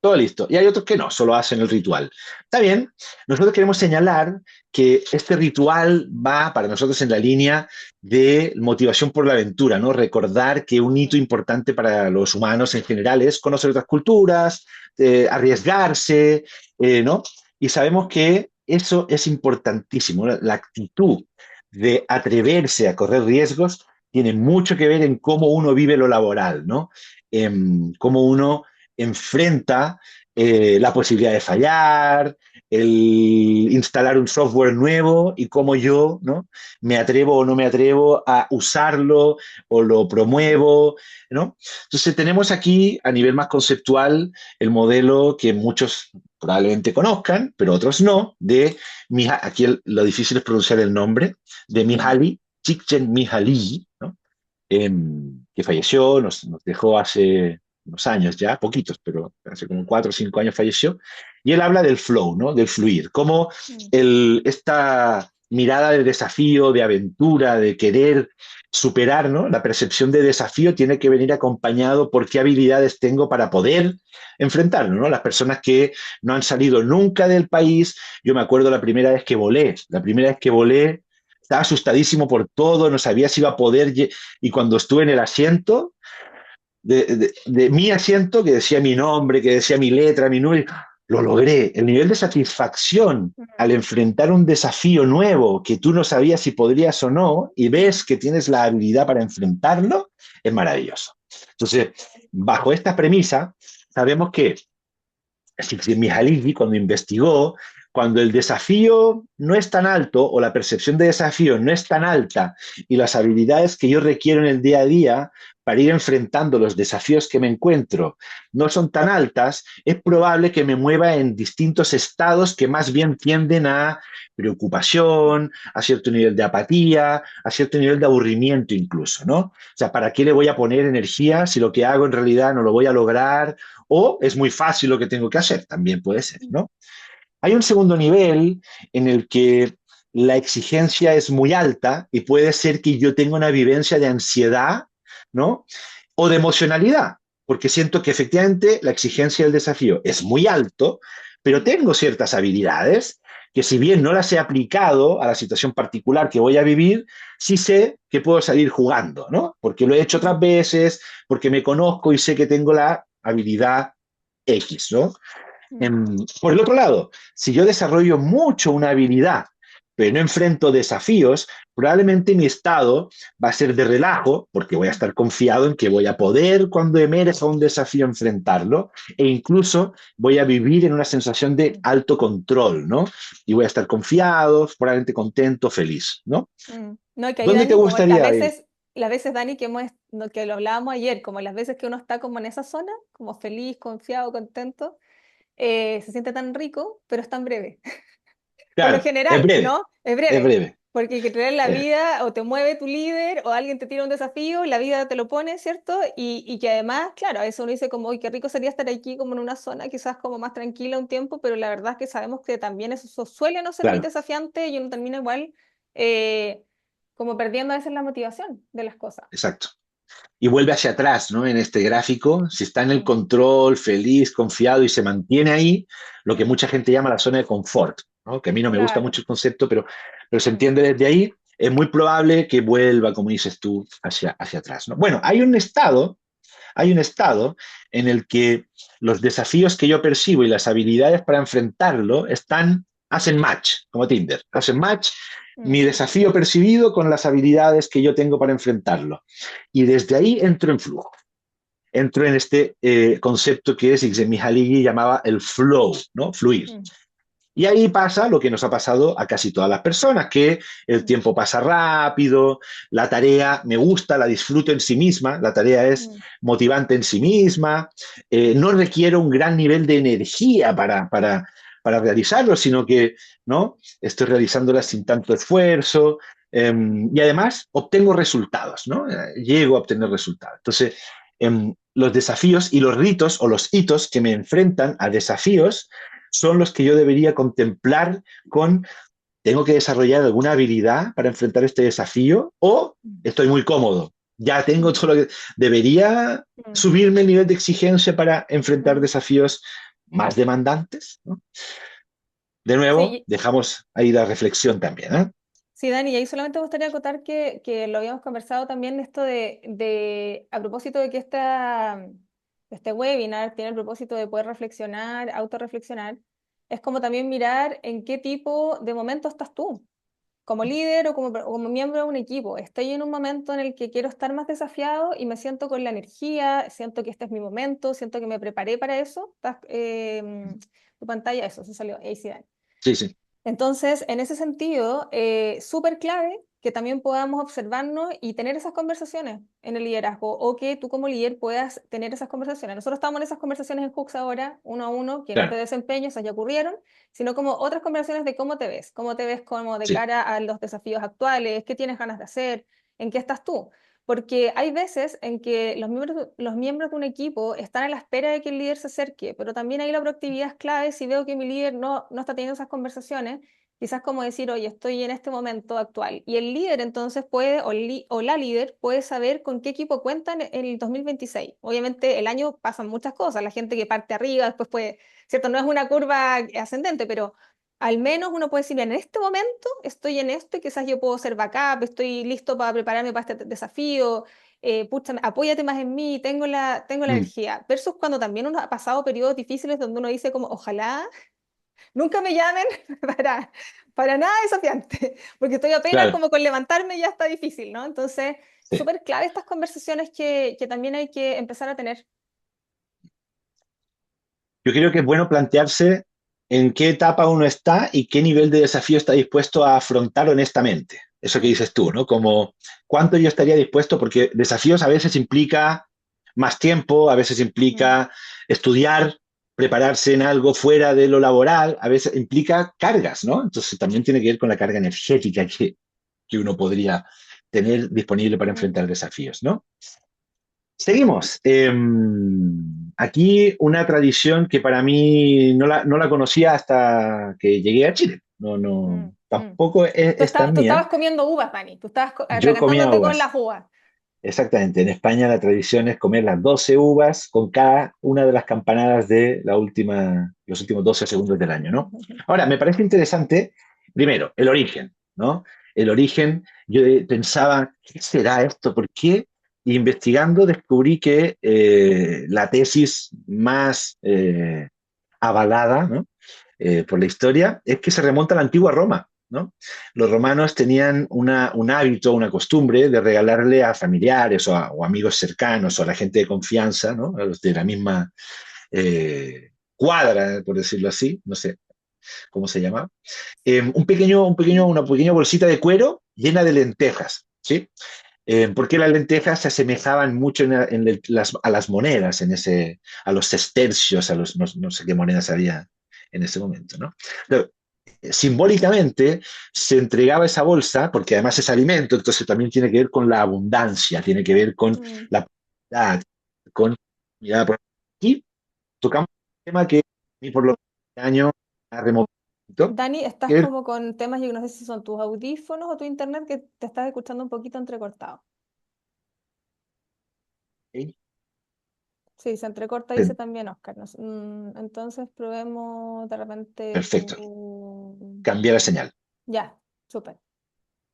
[SPEAKER 1] todo listo. Y hay otros que no, solo hacen el ritual. Está bien, nosotros queremos señalar que este ritual va para nosotros en la línea de motivación por la aventura, ¿no? Recordar que un hito importante para los humanos en general es conocer otras culturas, arriesgarse, ¿no? Y sabemos que eso es importantísimo. La actitud de atreverse a correr riesgos tiene mucho que ver en cómo uno vive lo laboral, ¿no? Cómo uno enfrenta la posibilidad de fallar, el instalar un software nuevo y cómo yo, ¿no? Me atrevo o no me atrevo a usarlo o lo promuevo, ¿no? Entonces tenemos aquí a nivel más conceptual el modelo que muchos probablemente conozcan, pero otros no, de aquí lo difícil es pronunciar el nombre, de Mihaly Csikszentmihalyi, ¿no? Que falleció, nos dejó hace unos años ya, poquitos, pero hace como 4 o 5 años falleció, y él habla del flow, ¿no? Del fluir, cómo esta mirada de desafío, de aventura, de querer superar, ¿no? La percepción de desafío tiene que venir acompañado por qué habilidades tengo para poder enfrentarlo, ¿no? Las personas que no han salido nunca del país, yo me acuerdo la primera vez que volé, estaba asustadísimo por todo, no sabía si iba a poder, y cuando estuve en el asiento, de mi asiento, que decía mi nombre, que decía mi letra, mi número, lo logré. El nivel de satisfacción al enfrentar un desafío nuevo que tú no sabías si podrías o no, y ves que tienes la habilidad para enfrentarlo, es maravilloso. Entonces, bajo esta premisa, sabemos que Csikszentmihalyi, cuando investigó, cuando el desafío no es tan alto o la percepción de desafío no es tan alta y las habilidades que yo requiero en el día a día para ir enfrentando los desafíos que me encuentro no son tan altas, es probable que me mueva en distintos estados que más bien tienden a preocupación, a cierto nivel de apatía, a cierto nivel de aburrimiento incluso, ¿no? O sea, ¿para qué le voy a poner energía si lo que hago en realidad no lo voy a lograr? O es muy fácil lo que tengo que hacer, también puede ser, ¿no? Hay un segundo nivel en el que la exigencia es muy alta y puede ser que yo tenga una vivencia de ansiedad, ¿no? O de emocionalidad, porque siento que efectivamente la exigencia del desafío es muy alto, pero tengo ciertas habilidades que si bien no las he aplicado a la situación particular que voy a vivir, sí sé que puedo salir jugando, ¿no? Porque lo he hecho otras veces, porque me conozco y sé que tengo la habilidad X, ¿no? Por el otro lado, si yo desarrollo mucho una habilidad, pero no enfrento desafíos, probablemente mi estado va a ser de relajo, porque voy a estar confiado en que voy a poder, cuando emerja un desafío, enfrentarlo, e incluso voy a vivir en una sensación de alto control, ¿no? Y voy a estar confiado, probablemente contento, feliz, ¿no?
[SPEAKER 2] No, que ahí,
[SPEAKER 1] ¿Dónde te
[SPEAKER 2] Dani, como que a
[SPEAKER 1] gustaría ir?
[SPEAKER 2] veces, las veces, Dani, que lo hablábamos ayer, como las veces que uno está como en esa zona, como feliz, confiado, contento, se siente tan rico, pero es tan breve. Por lo
[SPEAKER 1] Claro,
[SPEAKER 2] general, ¿no? Es
[SPEAKER 1] es
[SPEAKER 2] breve.
[SPEAKER 1] breve.
[SPEAKER 2] Porque que te la
[SPEAKER 1] Eh,
[SPEAKER 2] vida o te mueve tu líder o alguien te tira un desafío, la vida te lo pone, ¿cierto? Y que además, claro, a eso uno dice como, uy, qué rico sería estar aquí como en una zona quizás como más tranquila un tiempo, pero la verdad es que sabemos que también eso suele no ser muy
[SPEAKER 1] claro,
[SPEAKER 2] desafiante y uno termina igual eh, como perdiendo a veces la motivación de las cosas.
[SPEAKER 1] exacto. Y vuelve hacia atrás, ¿no? En este gráfico, si está en el
[SPEAKER 2] Mm,
[SPEAKER 1] control, feliz, confiado y se mantiene ahí, lo que
[SPEAKER 2] mm,
[SPEAKER 1] mucha gente llama la zona de confort, ¿no? Que a mí no me gusta
[SPEAKER 2] claro.
[SPEAKER 1] mucho el concepto, pero se
[SPEAKER 2] Mm,
[SPEAKER 1] entiende desde ahí, es muy probable que vuelva, como dices tú, hacia atrás, ¿no? Bueno, hay un estado en el que los desafíos que yo percibo y las habilidades para enfrentarlo hacen match, como Tinder, hacen match mi
[SPEAKER 2] mm,
[SPEAKER 1] desafío percibido con las habilidades que yo tengo para enfrentarlo. Y desde ahí entro en flujo. Entro en este concepto que Csikszentmihalyi llamaba el flow, ¿no? Fluir.
[SPEAKER 2] mm,
[SPEAKER 1] Y ahí pasa lo que nos ha pasado a casi todas las personas, que el
[SPEAKER 2] mm,
[SPEAKER 1] tiempo pasa rápido, la tarea me gusta, la disfruto en sí misma, la tarea es
[SPEAKER 2] mm,
[SPEAKER 1] motivante en sí misma, no requiere un gran nivel de energía para realizarlo, sino que ¿no? Estoy realizándola sin tanto esfuerzo y además obtengo resultados, ¿no? Llego a obtener resultados. Entonces, los desafíos y los ritos o los hitos que me enfrentan a desafíos son los que yo debería contemplar con, ¿tengo que desarrollar alguna habilidad para enfrentar este desafío o
[SPEAKER 2] mm,
[SPEAKER 1] estoy muy cómodo? Ya tengo
[SPEAKER 2] mm,
[SPEAKER 1] todo lo que... ¿Debería
[SPEAKER 2] mm,
[SPEAKER 1] subirme el nivel de exigencia para enfrentar
[SPEAKER 2] mm.
[SPEAKER 1] desafíos? más demandantes, ¿no? De nuevo,
[SPEAKER 2] Sí,
[SPEAKER 1] dejamos ahí la reflexión también, ¿eh?
[SPEAKER 2] sí, Dani, y ahí solamente me gustaría acotar que lo habíamos conversado también esto a propósito de que este webinar tiene el propósito de poder reflexionar, autorreflexionar, es como también mirar en qué tipo de momento estás tú, como líder o como miembro de un equipo. Estoy en un momento en el que quiero estar más desafiado y me siento con la energía, siento que este es mi momento, siento que me preparé para eso. Tu pantalla, eso, se salió, ahí sí, Dani.
[SPEAKER 1] Sí, sí,
[SPEAKER 2] Entonces, en ese sentido, súper clave que también podamos observarnos y tener esas conversaciones en el liderazgo o que tú como líder puedas tener esas conversaciones. Nosotros estamos en esas conversaciones en Hooks ahora, uno a uno, que no es de
[SPEAKER 1] claro,
[SPEAKER 2] desempeño, esas ya ocurrieron, sino como otras conversaciones de cómo te ves como de
[SPEAKER 1] sí,
[SPEAKER 2] cara a los desafíos actuales, qué tienes ganas de hacer, en qué estás tú. Porque hay veces en que los miembros de un equipo están a la espera de que el líder se acerque, pero también ahí la proactividad es clave si veo que mi líder no está teniendo esas conversaciones, quizás como decir, oye, estoy en este momento actual. Y el líder entonces puede, o la líder puede saber con qué equipo cuentan en el 2026. Obviamente el año pasan muchas cosas, la gente que parte arriba, después puede, ¿cierto? No es una curva ascendente, pero al menos uno puede decir, bien, en este momento estoy en esto y quizás yo puedo ser backup, estoy listo para prepararme para este desafío, pucha, apóyate más en mí, tengo la
[SPEAKER 1] mm,
[SPEAKER 2] energía. Versus cuando también uno ha pasado periodos difíciles donde uno dice como, ojalá nunca me llamen para nada desafiante, porque estoy apenas
[SPEAKER 1] claro,
[SPEAKER 2] como con levantarme ya está difícil, ¿no? Entonces,
[SPEAKER 1] sí.
[SPEAKER 2] súper clave estas conversaciones que también hay que empezar a tener.
[SPEAKER 1] Yo creo que es bueno plantearse en qué etapa uno está y qué nivel de desafío está dispuesto a afrontar honestamente. Eso que
[SPEAKER 2] Mm,
[SPEAKER 1] dices tú, ¿no? Como cuánto yo estaría dispuesto, porque desafíos a veces implica más tiempo, a veces
[SPEAKER 2] mm,
[SPEAKER 1] implica estudiar, prepararse en algo fuera de lo laboral, a veces implica cargas, ¿no? Entonces también tiene que ver con la carga energética que uno podría tener disponible para
[SPEAKER 2] mm.
[SPEAKER 1] enfrentar desafíos, ¿no? Seguimos. Aquí una tradición que para mí no la conocía hasta que llegué a Chile.
[SPEAKER 2] Mm, mm.
[SPEAKER 1] Tampoco es tan
[SPEAKER 2] Tú
[SPEAKER 1] mía.
[SPEAKER 2] estabas comiendo uvas, Dani, tú estabas
[SPEAKER 1] Yo comía
[SPEAKER 2] atragantándote con
[SPEAKER 1] uvas.
[SPEAKER 2] las uvas.
[SPEAKER 1] Exactamente. En España la tradición es comer las 12 uvas con cada una de las campanadas de los últimos 12 segundos del año, ¿no? Ahora, me parece interesante, primero, el origen, ¿no? El origen, yo pensaba, ¿qué será esto? ¿Por qué? Y investigando descubrí que la tesis más avalada, ¿no? Por la historia, es que se remonta a la antigua Roma, ¿no? Los romanos tenían un hábito, una costumbre de regalarle a familiares o amigos cercanos o a la gente de confianza, ¿no? A los de la misma cuadra, por decirlo así, no sé cómo se llama, una pequeña bolsita de cuero llena de lentejas, ¿sí? Porque las lentejas se asemejaban mucho a las monedas, a los sestercios, no sé qué monedas había en ese momento, ¿no? Pero, simbólicamente se entregaba esa bolsa, porque además es alimento, entonces también tiene que ver con la abundancia, tiene que ver con
[SPEAKER 2] Mm.
[SPEAKER 1] la prosperidad, con mirada por aquí tocamos un tema que a mí por lo año ha removido,
[SPEAKER 2] Dani, estás
[SPEAKER 1] que
[SPEAKER 2] como con temas, yo no sé si son tus audífonos o tu internet, que te estás escuchando un poquito entrecortado.
[SPEAKER 1] es
[SPEAKER 2] Sí, se entrecorta, dice también Oscar. Entonces probemos de repente
[SPEAKER 1] perfecto,
[SPEAKER 2] tu...
[SPEAKER 1] cambia la señal.
[SPEAKER 2] Ya, súper.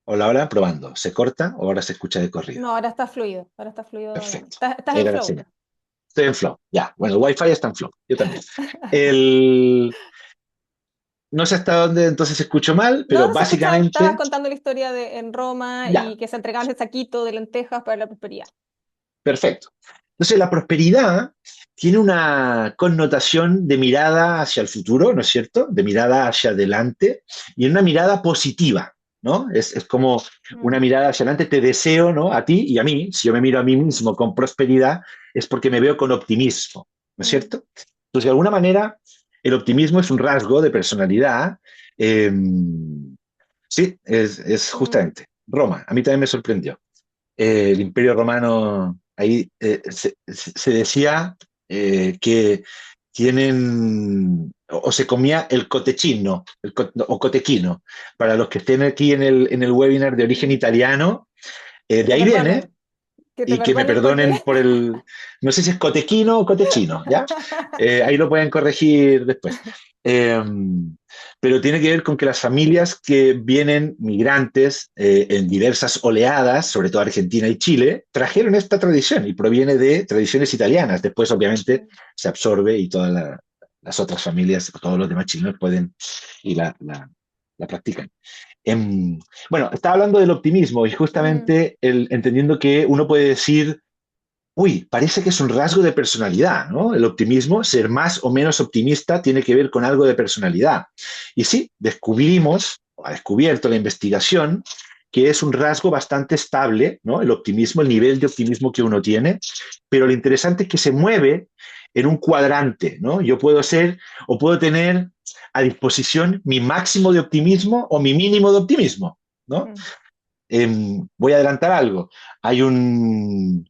[SPEAKER 1] Hola, hola, probando. ¿Se corta o ahora se escucha de corrido?
[SPEAKER 2] No, ahora está fluido bien.
[SPEAKER 1] Perfecto.
[SPEAKER 2] Estás en
[SPEAKER 1] Era la
[SPEAKER 2] flow.
[SPEAKER 1] señal. Estoy en flow. Ya. Bueno, el Wi-Fi está en flow. Yo también. El... No sé hasta dónde entonces se escuchó mal,
[SPEAKER 2] No,
[SPEAKER 1] pero
[SPEAKER 2] no se escuchó. Estabas
[SPEAKER 1] básicamente,
[SPEAKER 2] contando la historia en Roma
[SPEAKER 1] ya.
[SPEAKER 2] y que se entregaban el saquito de lentejas para la prosperidad.
[SPEAKER 1] Perfecto. Entonces, la prosperidad tiene una connotación de mirada hacia el futuro, ¿no es cierto? De mirada hacia adelante y una mirada positiva, ¿no? Es como una
[SPEAKER 2] Mm,
[SPEAKER 1] mirada hacia adelante, te deseo, ¿no? A ti y a mí, si yo me miro a mí mismo con prosperidad, es porque me veo con optimismo, ¿no es
[SPEAKER 2] mm,
[SPEAKER 1] cierto? Entonces, de alguna manera, el optimismo es un rasgo de personalidad. eh, sí, es
[SPEAKER 2] mm,
[SPEAKER 1] justamente Roma. A mí también me sorprendió. El Imperio Romano, ahí se decía que tienen, o se comía el cotechino, o cotequino. Para los que estén aquí en el webinar de origen
[SPEAKER 2] mm.
[SPEAKER 1] italiano,
[SPEAKER 2] Que
[SPEAKER 1] de
[SPEAKER 2] te
[SPEAKER 1] ahí viene,
[SPEAKER 2] perdonen. Que te
[SPEAKER 1] y que me
[SPEAKER 2] perdonen porque...
[SPEAKER 1] perdonen por el, no sé si es cotequino o cotechino, ¿ya? Ahí lo pueden corregir después. Eh, pero tiene que ver con que las familias que vienen migrantes en diversas oleadas, sobre todo Argentina y Chile, trajeron esta tradición y proviene de tradiciones italianas. Después, obviamente, se absorbe y todas las otras familias, todos los demás chilenos pueden y la practican. Bueno, estaba hablando del optimismo y
[SPEAKER 2] Mm,
[SPEAKER 1] justamente entendiendo que uno puede decir, uy, parece que es un rasgo de personalidad, ¿no? El optimismo, ser más o menos optimista, tiene que ver con algo de personalidad. Y sí, descubrimos, o ha descubierto la investigación, que es un rasgo bastante estable, ¿no? El optimismo, el nivel de optimismo que uno tiene, pero lo interesante es que se mueve en un cuadrante, ¿no? Yo puedo ser o puedo tener a disposición mi máximo de optimismo o mi mínimo de optimismo, ¿no?
[SPEAKER 2] mm,
[SPEAKER 1] Voy a adelantar algo. Hay un,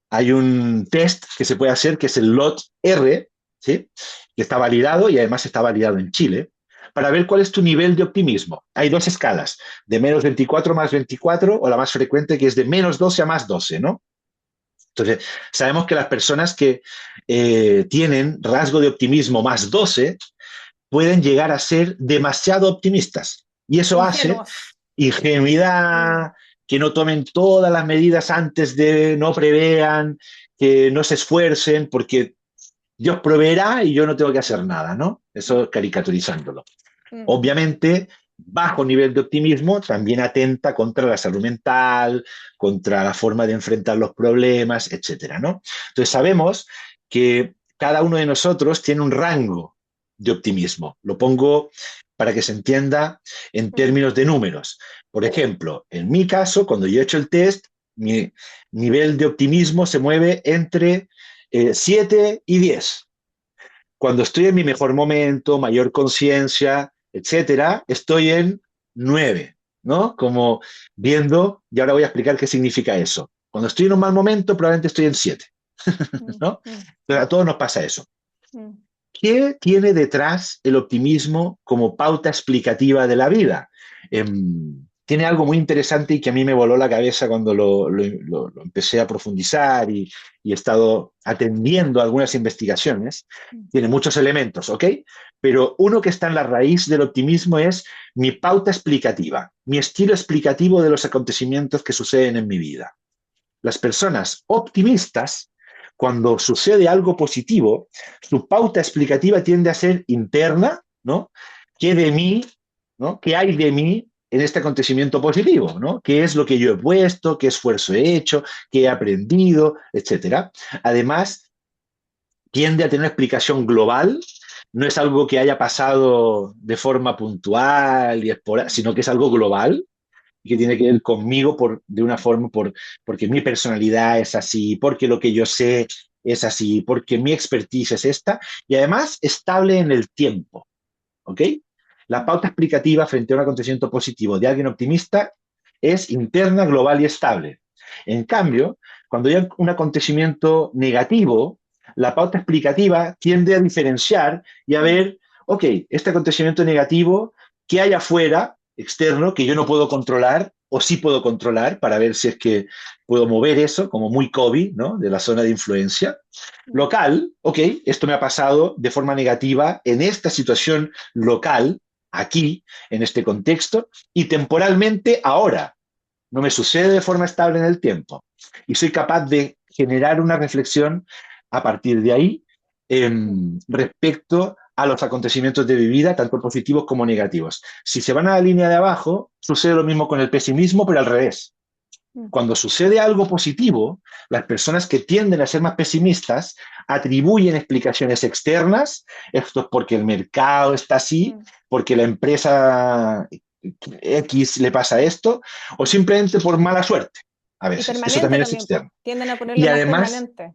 [SPEAKER 1] hay un test que se puede hacer que es el LOT-R, ¿sí? Que está validado y además está validado en Chile, para ver cuál es tu nivel de optimismo. Hay dos escalas, de menos 24 más 24 o la más frecuente que es de menos 12 a más 12, ¿no? Entonces, sabemos que las personas que tienen rasgo de optimismo más 12 pueden llegar a ser demasiado optimistas. Y eso hace
[SPEAKER 2] ingenuos. Mm,
[SPEAKER 1] ingenuidad, que no tomen todas las medidas antes de, no prevean, que no se esfuercen, porque Dios proveerá y yo no tengo que hacer nada, ¿no?
[SPEAKER 2] mm,
[SPEAKER 1] Eso caricaturizándolo.
[SPEAKER 2] mm,
[SPEAKER 1] Obviamente, bajo nivel de optimismo también atenta contra la salud mental, contra la forma de enfrentar los problemas, etcétera, ¿no? Entonces sabemos que cada uno de nosotros tiene un rango de optimismo. Lo pongo para que se entienda en
[SPEAKER 2] mm.
[SPEAKER 1] términos de números. Por ejemplo, en mi caso, cuando yo he hecho el test, mi nivel de optimismo se mueve entre 7 y 10. Cuando estoy en mi mejor momento, mayor conciencia, etcétera, estoy en 9, ¿no? Como viendo, y ahora voy a explicar qué significa eso. Cuando estoy en un mal momento, probablemente estoy en 7,
[SPEAKER 2] Mm,
[SPEAKER 1] ¿no?
[SPEAKER 2] mm,
[SPEAKER 1] Pero a todos nos pasa eso.
[SPEAKER 2] mm,
[SPEAKER 1] ¿Qué tiene detrás el optimismo como pauta explicativa de la vida? Tiene algo muy interesante y que a mí me voló la cabeza cuando lo empecé a profundizar y he estado atendiendo algunas investigaciones.
[SPEAKER 2] mm,
[SPEAKER 1] Tiene muchos elementos, ¿ok? Pero uno que está en la raíz del optimismo es mi pauta explicativa, mi estilo explicativo de los acontecimientos que suceden en mi vida. Las personas optimistas, cuando sucede algo positivo, su pauta explicativa tiende a ser interna, ¿no? ¿Qué de mí, ¿no? ¿Qué hay de mí en este acontecimiento positivo, ¿no? ¿Qué es lo que yo he puesto? ¿Qué esfuerzo he hecho? ¿Qué he aprendido? Etcétera. Además, tiende a tener una explicación global, no es algo que haya pasado de forma puntual y esporádica, sino que es algo global, y que tiene que ver conmigo de una forma, porque mi personalidad es así, porque lo que yo sé es así, porque mi expertise es esta, y además estable en el tiempo, ¿ok? La
[SPEAKER 2] mm,
[SPEAKER 1] pauta explicativa frente a un acontecimiento positivo de alguien optimista es interna, global y estable. En cambio, cuando hay un acontecimiento negativo, la pauta explicativa tiende a diferenciar y a
[SPEAKER 2] mm,
[SPEAKER 1] ver, ok, este acontecimiento negativo, ¿qué hay afuera, externo, que yo no puedo controlar o sí puedo controlar para ver si es que puedo mover eso, como muy COVID, ¿no? De la zona de influencia?
[SPEAKER 2] mm,
[SPEAKER 1] Local, ok, esto me ha pasado de forma negativa en esta situación local, aquí, en este contexto, y temporalmente ahora. No me sucede de forma estable en el tiempo. Y soy capaz de generar una reflexión a partir de ahí
[SPEAKER 2] mm,
[SPEAKER 1] respecto a los acontecimientos de mi vida, tanto positivos como negativos. Si se van a la línea de abajo, sucede lo mismo con el pesimismo, pero al revés.
[SPEAKER 2] mm,
[SPEAKER 1] Cuando sucede algo positivo, las personas que tienden a ser más pesimistas atribuyen explicaciones externas, esto es porque el mercado está así,
[SPEAKER 2] mm.
[SPEAKER 1] porque la empresa X le pasa esto, o simplemente por mala suerte, a
[SPEAKER 2] Y
[SPEAKER 1] veces. Eso
[SPEAKER 2] permanente
[SPEAKER 1] también es
[SPEAKER 2] también, pues.
[SPEAKER 1] externo.
[SPEAKER 2] Tienden a ponerlo
[SPEAKER 1] Y
[SPEAKER 2] más
[SPEAKER 1] además,
[SPEAKER 2] permanente.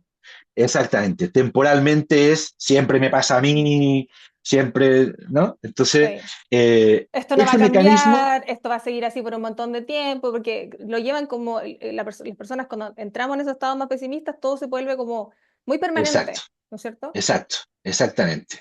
[SPEAKER 1] exactamente, temporalmente es siempre me pasa a mí, siempre, ¿no? Entonces,
[SPEAKER 2] Sí. Esto no va a
[SPEAKER 1] ese mecanismo,
[SPEAKER 2] cambiar, esto va a seguir así por un montón de tiempo, porque lo llevan como las personas cuando entramos en esos estados más pesimistas, todo se vuelve como muy
[SPEAKER 1] exacto,
[SPEAKER 2] permanente, ¿no es cierto?
[SPEAKER 1] exacto, exactamente.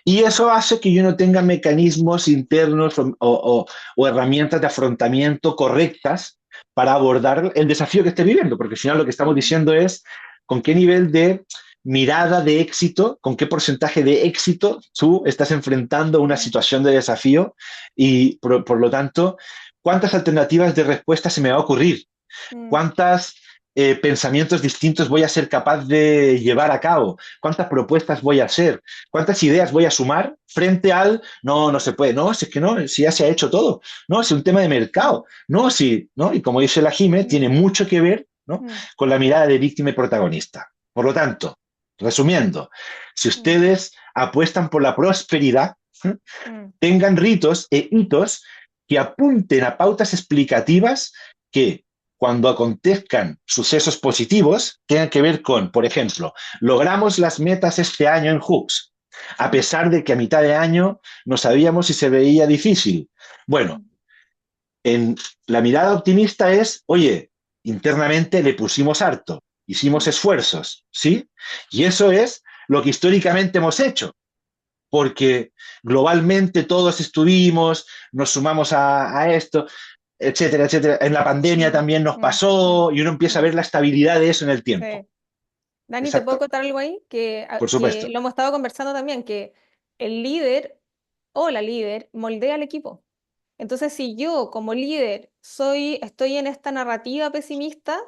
[SPEAKER 1] Y eso hace que yo no tenga mecanismos internos o herramientas de afrontamiento correctas para abordar el desafío que esté viviendo, porque al final lo que estamos
[SPEAKER 2] mm,
[SPEAKER 1] diciendo es con qué nivel de mirada de éxito, con qué porcentaje de éxito tú estás enfrentando una
[SPEAKER 2] mm,
[SPEAKER 1] situación de desafío y por lo tanto, cuántas alternativas de respuesta se me va a ocurrir,
[SPEAKER 2] mm,
[SPEAKER 1] cuántos pensamientos distintos voy a ser capaz de llevar a cabo, cuántas propuestas voy a hacer, cuántas ideas voy a sumar frente al no, no se puede, no, si es que no, si ya se ha hecho todo, no, es un tema de
[SPEAKER 2] mm,
[SPEAKER 1] mercado, no, si, ¿no? Y como dice la Jime,
[SPEAKER 2] mm,
[SPEAKER 1] tiene mucho que ver, ¿no?
[SPEAKER 2] mm,
[SPEAKER 1] Con la mirada de víctima y protagonista. Por lo tanto, resumiendo, si
[SPEAKER 2] mm,
[SPEAKER 1] ustedes apuestan por la prosperidad, ¿eh?
[SPEAKER 2] mm,
[SPEAKER 1] Tengan ritos e hitos que apunten a pautas explicativas que cuando acontezcan sucesos positivos tengan que ver con, por ejemplo, logramos las metas este año en Hooks, a
[SPEAKER 2] mm,
[SPEAKER 1] pesar de que a mitad de año no sabíamos si se veía difícil. Bueno,
[SPEAKER 2] mm,
[SPEAKER 1] en la mirada optimista es, oye, internamente le pusimos harto, hicimos
[SPEAKER 2] mm,
[SPEAKER 1] esfuerzos, ¿sí? Y eso es lo que históricamente hemos hecho porque globalmente todos estuvimos, nos sumamos a esto, etcétera, etcétera. En la pandemia
[SPEAKER 2] mm,
[SPEAKER 1] también nos
[SPEAKER 2] mm, mm,
[SPEAKER 1] pasó y uno empieza a
[SPEAKER 2] mm,
[SPEAKER 1] ver la estabilidad de eso en el tiempo.
[SPEAKER 2] sí. Dani, ¿te puedo
[SPEAKER 1] Exacto,
[SPEAKER 2] contar algo ahí?
[SPEAKER 1] por
[SPEAKER 2] Que
[SPEAKER 1] supuesto.
[SPEAKER 2] lo hemos estado conversando también, que el líder o la líder moldea al equipo. Entonces, si yo como líder estoy en esta narrativa pesimista,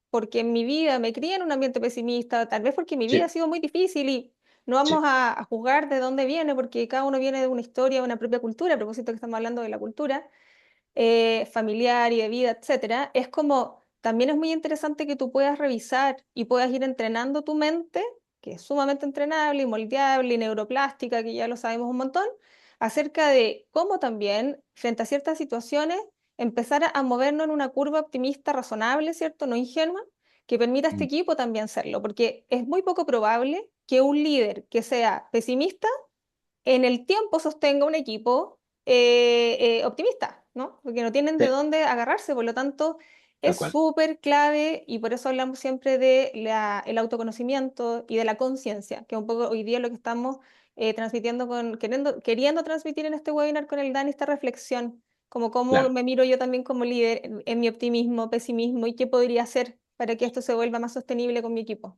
[SPEAKER 2] porque en mi vida me crié en un ambiente pesimista, tal vez porque mi vida ha
[SPEAKER 1] Sí,
[SPEAKER 2] sido muy difícil y no
[SPEAKER 1] sí,
[SPEAKER 2] vamos a juzgar de dónde viene, porque cada uno viene de una historia, de una propia cultura, a propósito que estamos hablando de la cultura familiar y de vida, etcétera, es como también es muy interesante que tú puedas revisar y puedas ir entrenando tu mente, que es sumamente entrenable y moldeable y neuroplástica, que ya lo sabemos un montón, acerca de cómo también, frente a ciertas situaciones, empezar a movernos en una curva optimista razonable, ¿cierto? No ingenua, que permita a este
[SPEAKER 1] mm,
[SPEAKER 2] equipo también serlo, porque es muy poco probable que un líder que sea pesimista en el tiempo sostenga un equipo optimista, ¿no? Porque no tienen de
[SPEAKER 1] sí,
[SPEAKER 2] dónde agarrarse, por lo tanto,
[SPEAKER 1] tal
[SPEAKER 2] es
[SPEAKER 1] cual.
[SPEAKER 2] súper clave y por eso hablamos siempre de el autoconocimiento y de la conciencia, que es un poco hoy día lo que estamos transmitiendo queriendo transmitir en este webinar con el Dani, esta reflexión, como cómo
[SPEAKER 1] Claro.
[SPEAKER 2] me miro yo también como líder en mi optimismo, pesimismo y qué podría hacer para que esto se vuelva más sostenible con mi equipo.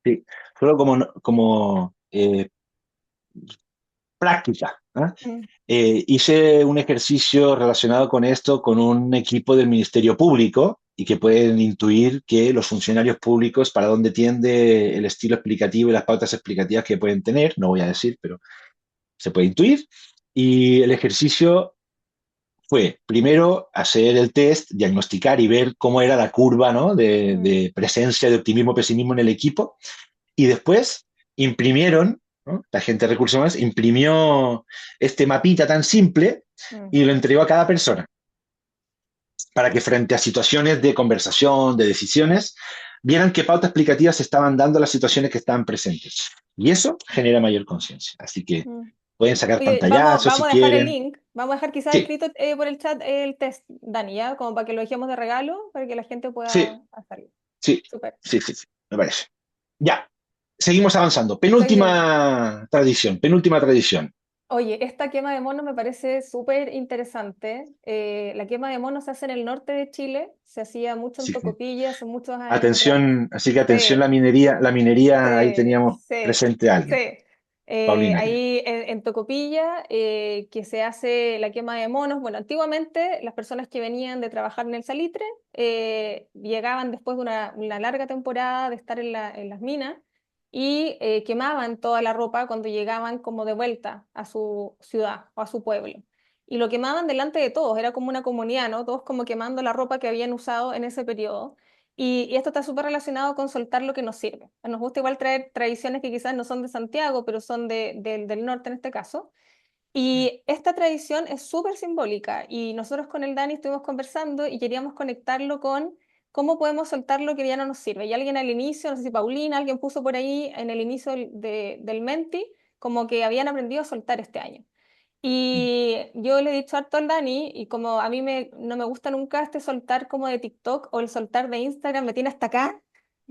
[SPEAKER 1] Sí. Solo como práctica. ¿Eh?
[SPEAKER 2] Mm,
[SPEAKER 1] Hice un ejercicio relacionado con esto con un equipo del Ministerio Público y que pueden intuir que los funcionarios públicos, para dónde tiende el estilo explicativo y las pautas explicativas que pueden tener, no voy a decir, pero se puede intuir. Y el ejercicio fue primero hacer el test, diagnosticar y ver cómo era la curva, ¿no?
[SPEAKER 2] mm,
[SPEAKER 1] de presencia de optimismo, pesimismo en el equipo. Y después imprimieron, ¿no? La gente de recursos humanos imprimió este mapita tan simple
[SPEAKER 2] mm.
[SPEAKER 1] y lo entregó a cada persona para que frente a situaciones de conversación, de decisiones, vieran qué pautas explicativas se estaban dando a las situaciones que estaban presentes. Y eso genera mayor conciencia. Así que
[SPEAKER 2] Mm.
[SPEAKER 1] pueden sacar
[SPEAKER 2] Oye, vamos,
[SPEAKER 1] pantallazos si
[SPEAKER 2] vamos a dejar el
[SPEAKER 1] quieren.
[SPEAKER 2] link, vamos a dejar quizás
[SPEAKER 1] Sí,
[SPEAKER 2] escrito por el chat el test, Dani, ¿ya? Como para que lo dejemos de regalo, para que la gente
[SPEAKER 1] sí,
[SPEAKER 2] pueda hacerlo.
[SPEAKER 1] sí,
[SPEAKER 2] Súper.
[SPEAKER 1] sí, sí, sí, me parece. Ya, seguimos avanzando.
[SPEAKER 2] Seguimos.
[SPEAKER 1] Penúltima tradición.
[SPEAKER 2] Oye, esta quema de monos me parece súper interesante. La quema de monos se hace en el norte de Chile, se hacía mucho en
[SPEAKER 1] Sí, sí.
[SPEAKER 2] Tocopilla hace muchos años atrás.
[SPEAKER 1] Atención, así que atención
[SPEAKER 2] Sí,
[SPEAKER 1] la minería, ahí
[SPEAKER 2] sí,
[SPEAKER 1] teníamos
[SPEAKER 2] sí,
[SPEAKER 1] presente a alguien,
[SPEAKER 2] sí.
[SPEAKER 1] Paulina, creo.
[SPEAKER 2] Ahí en Tocopilla, que se hace la quema de monos. Bueno, antiguamente las personas que venían de trabajar en el salitre llegaban después de una larga temporada de estar en las minas y quemaban toda la ropa cuando llegaban como de vuelta a su ciudad o a su pueblo. Y lo quemaban delante de todos, era como una comunidad, ¿no? Todos como quemando la ropa que habían usado en ese periodo. Y esto está súper relacionado con soltar lo que nos sirve. Nos gusta igual traer tradiciones que quizás no son de Santiago, pero son del norte en este caso. Y esta tradición es súper simbólica y nosotros con el Dani estuvimos conversando y queríamos conectarlo con cómo podemos soltar lo que ya no nos sirve. Y alguien al inicio, no sé si Paulina, alguien puso por ahí en el inicio del Menti, como que habían aprendido a soltar este año.
[SPEAKER 1] Mm.
[SPEAKER 2] Y yo le he dicho harto al Dani, y como a mí no me gusta nunca este soltar como de TikTok o el soltar de Instagram, me tiene hasta acá,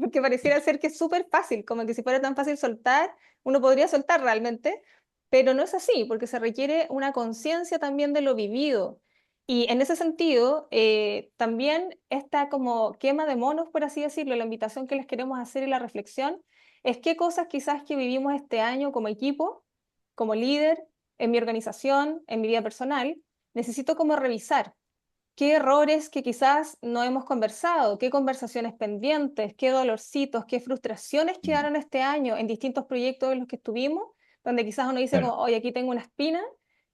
[SPEAKER 2] porque pareciera ser que es súper fácil, como que si fuera tan fácil soltar, uno podría soltar realmente, pero no es así, porque se requiere una conciencia también de lo vivido. Y en ese sentido, también esta como quema de monos, por así decirlo, la invitación que les queremos hacer y la reflexión es qué cosas quizás que vivimos este año como equipo, como líder, en mi organización, en mi vida personal, necesito como revisar qué errores que quizás no hemos conversado, qué conversaciones pendientes, qué dolorcitos, qué frustraciones
[SPEAKER 1] Mm,
[SPEAKER 2] quedaron este año en distintos proyectos en los que estuvimos, donde quizás uno dice como,
[SPEAKER 1] claro.
[SPEAKER 2] oye, aquí tengo una espina,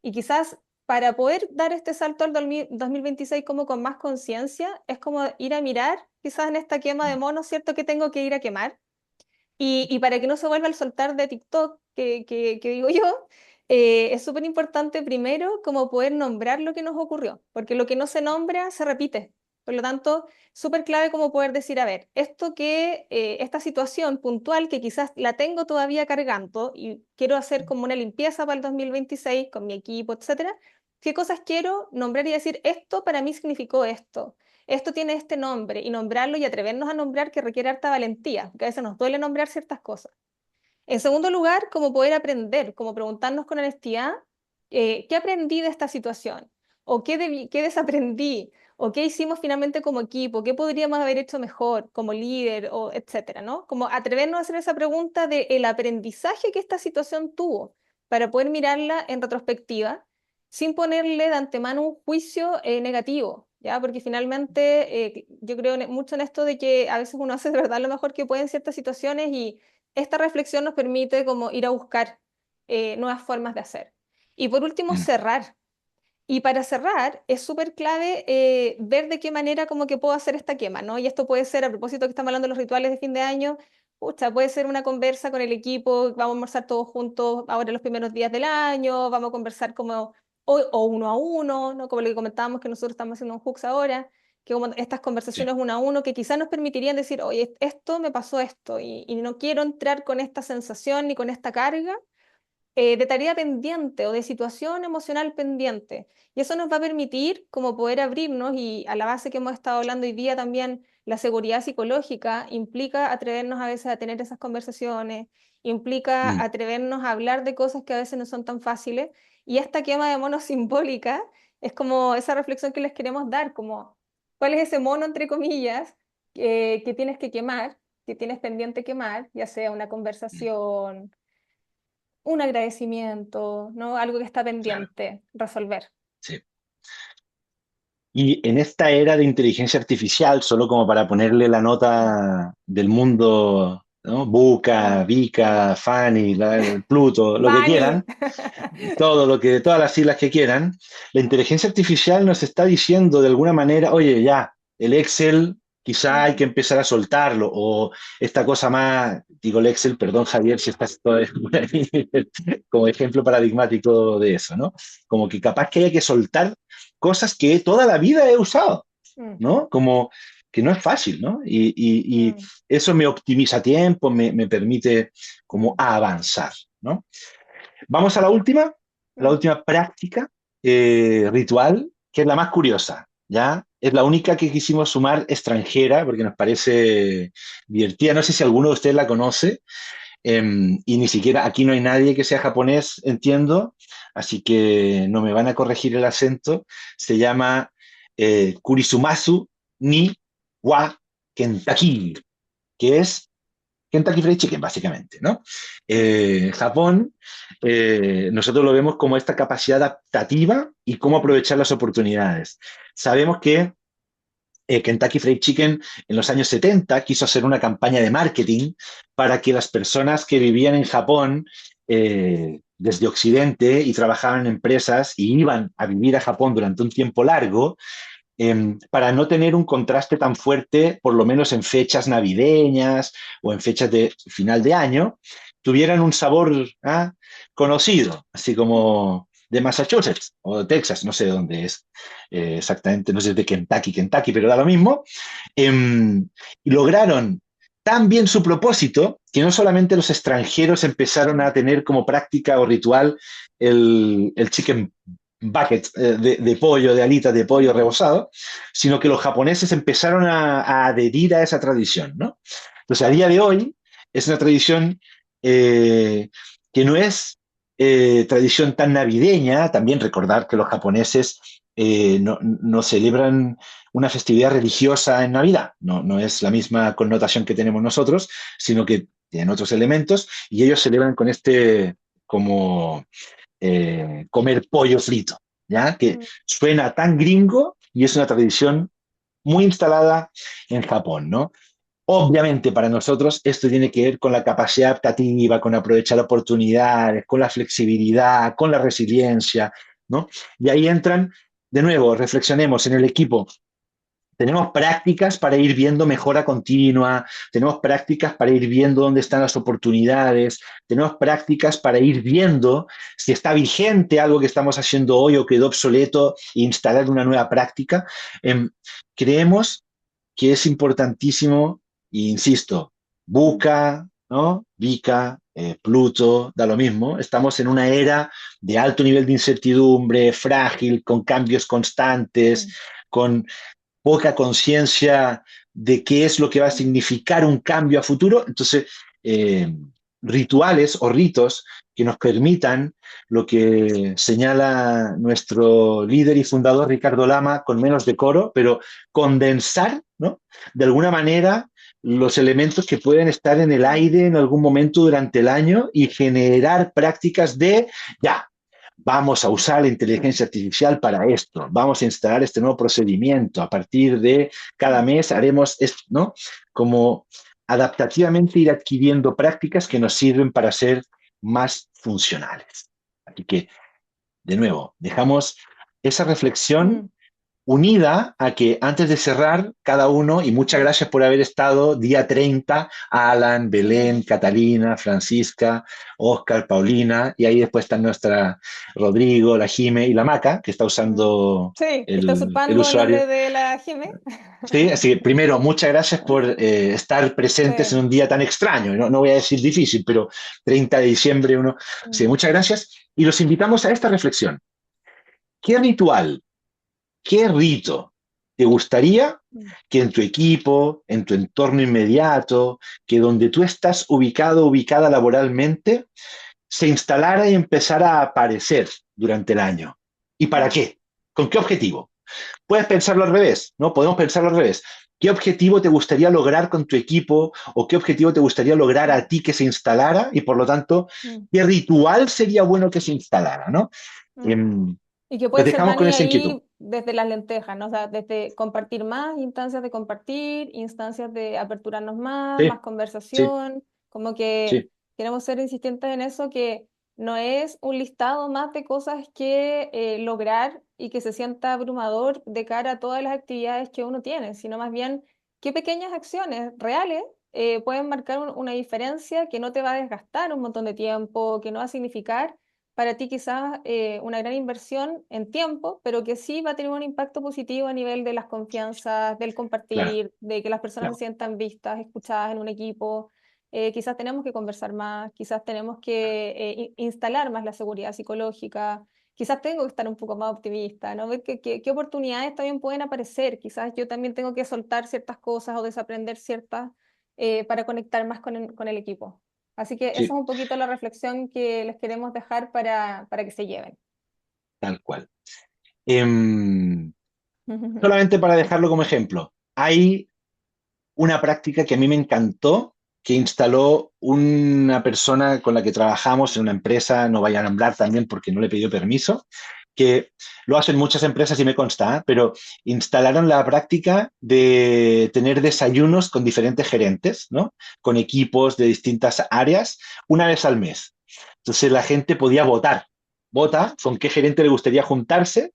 [SPEAKER 2] y quizás para poder dar este salto al 2026 como con más conciencia, es como ir a mirar quizás en esta quema de
[SPEAKER 1] Mm,
[SPEAKER 2] monos, ¿cierto? Que tengo que ir a quemar y para que no se vuelva el soltar de TikTok, que digo yo, es súper importante primero como poder nombrar lo que nos ocurrió, porque lo que no se nombra se repite. Por lo tanto, súper clave como poder decir, a ver, esta situación puntual que quizás la tengo todavía cargando y quiero hacer como una limpieza para el 2026 con mi equipo, etcétera, ¿qué cosas quiero nombrar y decir, esto para mí significó esto? Esto tiene este nombre y nombrarlo y atrevernos a nombrar que requiere harta valentía, porque a veces nos duele nombrar ciertas cosas. En segundo lugar, como poder aprender, como preguntarnos con honestidad, ¿qué aprendí de esta situación? ¿O qué desaprendí? ¿O qué hicimos finalmente como equipo? ¿Qué podríamos haber hecho mejor como líder? O etcétera, ¿no? Como atrevernos a hacer esa pregunta de el aprendizaje que esta situación tuvo para poder mirarla en retrospectiva sin ponerle de antemano un juicio negativo, ¿ya? Porque finalmente yo creo mucho en esto de que a veces uno hace de verdad lo mejor que puede en ciertas situaciones y esta reflexión nos permite como ir a buscar nuevas formas de hacer. Y por último,
[SPEAKER 1] mm,
[SPEAKER 2] cerrar. Y para cerrar, es súper clave ver de qué manera como que puedo hacer esta quema, ¿no? Y esto puede ser, a propósito que estamos hablando de los rituales de fin de año, pucha, puede ser una conversa con el equipo, vamos a almorzar todos juntos ahora en los primeros días del año, vamos a conversar como, o uno a uno, ¿no? Como lo que comentábamos que nosotros estamos haciendo un Hooks ahora, que como estas
[SPEAKER 1] sí.
[SPEAKER 2] conversaciones uno a uno que quizás nos permitirían decir, oye, esto me pasó esto, y no quiero entrar con esta sensación ni con esta carga de tarea pendiente o de situación emocional pendiente. Y eso nos va a permitir como poder abrirnos y a la base que hemos estado hablando hoy día también, la seguridad psicológica implica atrevernos a veces a tener esas conversaciones, implica
[SPEAKER 1] Mm,
[SPEAKER 2] atrevernos a hablar de cosas que a veces no son tan fáciles. Y esta quema de monos simbólica es como esa reflexión que les queremos dar, como cuál es ese mono, entre comillas, que tienes que quemar, que tienes pendiente quemar, ya sea una
[SPEAKER 1] mm,
[SPEAKER 2] conversación, un agradecimiento, ¿no? Algo que está
[SPEAKER 1] claro,
[SPEAKER 2] pendiente resolver.
[SPEAKER 1] sí. Y en esta era de inteligencia artificial, solo como para ponerle la nota del mundo, ¿no? Buca, Vika, Fanny, Pluto, lo que
[SPEAKER 2] Vani.
[SPEAKER 1] quieran, todo lo que, todas las siglas que quieran, la inteligencia artificial nos está diciendo de alguna manera, oye, ya, el Excel quizá hay que
[SPEAKER 2] Mm,
[SPEAKER 1] empezar a soltarlo, o esta cosa más, digo el Excel, perdón Javier, si estás todavía por ahí, como ejemplo paradigmático de eso, ¿no? Como que capaz que hay que soltar cosas que toda la vida he usado,
[SPEAKER 2] mm,
[SPEAKER 1] ¿no? Como que no es fácil, ¿no? Y
[SPEAKER 2] mm,
[SPEAKER 1] eso me optimiza tiempo, me permite como
[SPEAKER 2] mm,
[SPEAKER 1] avanzar, ¿no? Vamos a la
[SPEAKER 2] mm,
[SPEAKER 1] última práctica ritual, que es la más curiosa, ¿ya? Es la única que quisimos sumar extranjera porque nos parece divertida. No sé si alguno de ustedes la conoce, y ni siquiera aquí no hay nadie que sea japonés, entiendo, así que no me van a corregir el acento. Se llama Kurisumasu ni wa Kentucky, que es Kentucky Fried Chicken, básicamente, ¿no? Japón, nosotros lo vemos como esta capacidad adaptativa y cómo
[SPEAKER 2] mm,
[SPEAKER 1] aprovechar las oportunidades. Sabemos que Kentucky Fried Chicken en los años 70 quiso hacer una campaña de marketing para que las personas que vivían en Japón desde Occidente y trabajaban en empresas y iban a vivir a Japón durante un tiempo largo, para no tener un contraste tan fuerte, por lo menos en fechas navideñas o en fechas de final de año, tuvieran un sabor conocido, así como de Massachusetts o de Texas, no sé de dónde es exactamente, no sé, de Kentucky, Kentucky, pero da lo mismo. Y lograron tan bien su propósito que no solamente los extranjeros empezaron a tener como práctica o ritual el chicken bucket de pollo, de alitas de pollo
[SPEAKER 2] mm,
[SPEAKER 1] rebozado, sino que los japoneses empezaron a adherir a esa tradición, ¿no? Entonces, a día de hoy es una tradición eh, que no es tradición tan navideña. También recordar que los japoneses no celebran una festividad religiosa en Navidad. No es la misma connotación que tenemos nosotros, sino que tienen otros elementos y ellos celebran con como comer pollo frito, ¿ya? Que
[SPEAKER 2] Mm,
[SPEAKER 1] suena tan gringo y es una tradición muy instalada en Japón, ¿no? Obviamente para nosotros esto tiene que ver con la capacidad adaptativa, con aprovechar oportunidades, con la flexibilidad, con la resiliencia, ¿no? Y ahí entran, de nuevo, reflexionemos en el equipo. Tenemos prácticas para ir viendo mejora continua, tenemos prácticas para ir viendo dónde están las oportunidades, tenemos prácticas para ir viendo si está vigente algo que estamos haciendo hoy o quedó obsoleto e instalar una nueva práctica. Creemos que es importantísimo, e insisto,
[SPEAKER 2] mm,
[SPEAKER 1] Buca, ¿no? Vika, Pluto, da lo mismo. Estamos en una era de alto nivel de incertidumbre, frágil, con cambios constantes,
[SPEAKER 2] mm,
[SPEAKER 1] con poca conciencia de qué es lo que va a significar un cambio a futuro. Entonces, eh, rituales o ritos que nos permitan lo que señala nuestro líder y fundador Ricardo Lama con menos decoro, pero condensar, ¿no? De alguna manera los elementos que pueden estar en el
[SPEAKER 2] mm,
[SPEAKER 1] aire en algún momento durante el año y generar prácticas de, ya, vamos a usar la inteligencia artificial para esto, vamos a instalar este nuevo procedimiento, a partir de cada
[SPEAKER 2] mm.
[SPEAKER 1] mes haremos esto, ¿no? Como adaptativamente ir adquiriendo prácticas que nos sirven para ser más funcionales. Así que, de nuevo, dejamos esa reflexión
[SPEAKER 2] Mm,
[SPEAKER 1] unida a que antes de cerrar, cada uno, y muchas
[SPEAKER 2] mm,
[SPEAKER 1] gracias por haber estado día 30 Alan,
[SPEAKER 2] mm.
[SPEAKER 1] Belén, Catalina, Francisca, Oscar, Paulina, y ahí después están nuestra Rodrigo, la Jime y la Maca, que está
[SPEAKER 2] Mm.
[SPEAKER 1] usando
[SPEAKER 2] Sí, que está
[SPEAKER 1] el
[SPEAKER 2] usurpando el
[SPEAKER 1] usuario.
[SPEAKER 2] nombre de la Jime.
[SPEAKER 1] Sí, así que primero, muchas gracias por estar presentes
[SPEAKER 2] Sí.
[SPEAKER 1] en un día tan extraño. No voy a decir difícil, pero 30 de diciembre uno. Sí,
[SPEAKER 2] Mm,
[SPEAKER 1] muchas gracias. Y los invitamos a esta reflexión. ¿Qué ritual ¿Qué rito te gustaría
[SPEAKER 2] mm,
[SPEAKER 1] que en tu equipo, en tu entorno inmediato, que donde tú estás ubicado, ubicada laboralmente, se instalara y empezara a aparecer durante el año? ¿Y para
[SPEAKER 2] mm,
[SPEAKER 1] qué? ¿Con qué objetivo? Puedes pensarlo al revés, ¿no? Podemos pensarlo al revés. ¿Qué objetivo te gustaría lograr con tu equipo o qué objetivo te gustaría lograr a
[SPEAKER 2] mm,
[SPEAKER 1] ti que se instalara y por lo tanto,
[SPEAKER 2] mm,
[SPEAKER 1] qué ritual sería bueno que se instalara, ¿no?
[SPEAKER 2] mm.
[SPEAKER 1] Em,
[SPEAKER 2] Y que
[SPEAKER 1] Los
[SPEAKER 2] puede ser,
[SPEAKER 1] dejamos con
[SPEAKER 2] Dani,
[SPEAKER 1] esa inquietud.
[SPEAKER 2] ahí desde las lentejas, ¿no? O sea, desde compartir más, instancias de compartir, instancias de aperturarnos más
[SPEAKER 1] Sí, sí,
[SPEAKER 2] conversación, como que
[SPEAKER 1] sí.
[SPEAKER 2] queremos ser insistentes en eso, que no es un listado más de cosas que lograr y que se sienta abrumador de cara a todas las actividades que uno tiene, sino más bien qué pequeñas acciones reales pueden marcar una diferencia que no te va a desgastar un montón de tiempo, que no va a significar para ti quizás una gran inversión en tiempo, pero que sí va a tener un impacto positivo a nivel de las confianzas, del
[SPEAKER 1] Claro,
[SPEAKER 2] compartir, de que las personas se
[SPEAKER 1] claro,
[SPEAKER 2] sientan vistas, escuchadas en un equipo. Quizás tenemos que conversar más, quizás tenemos que instalar más la seguridad psicológica, quizás tengo que estar un poco más optimista, ¿no? Ver qué oportunidades también pueden aparecer, quizás yo también tengo que soltar ciertas cosas o desaprender ciertas para conectar más con el equipo. Así que esa es
[SPEAKER 1] sí,
[SPEAKER 2] un poquito la reflexión que les queremos dejar para que se lleven.
[SPEAKER 1] tal cual. Em, Solamente para dejarlo como ejemplo, hay una práctica que a mí me encantó, que instaló una persona con la que trabajamos en una empresa, no vayan a hablar también porque no le pidió permiso, que lo hacen muchas empresas y me consta, ¿eh? Pero instalaron la práctica de tener desayunos con diferentes gerentes, ¿no? Con equipos de distintas áreas, una vez al mes. Entonces la gente podía votar, vota con qué gerente le gustaría juntarse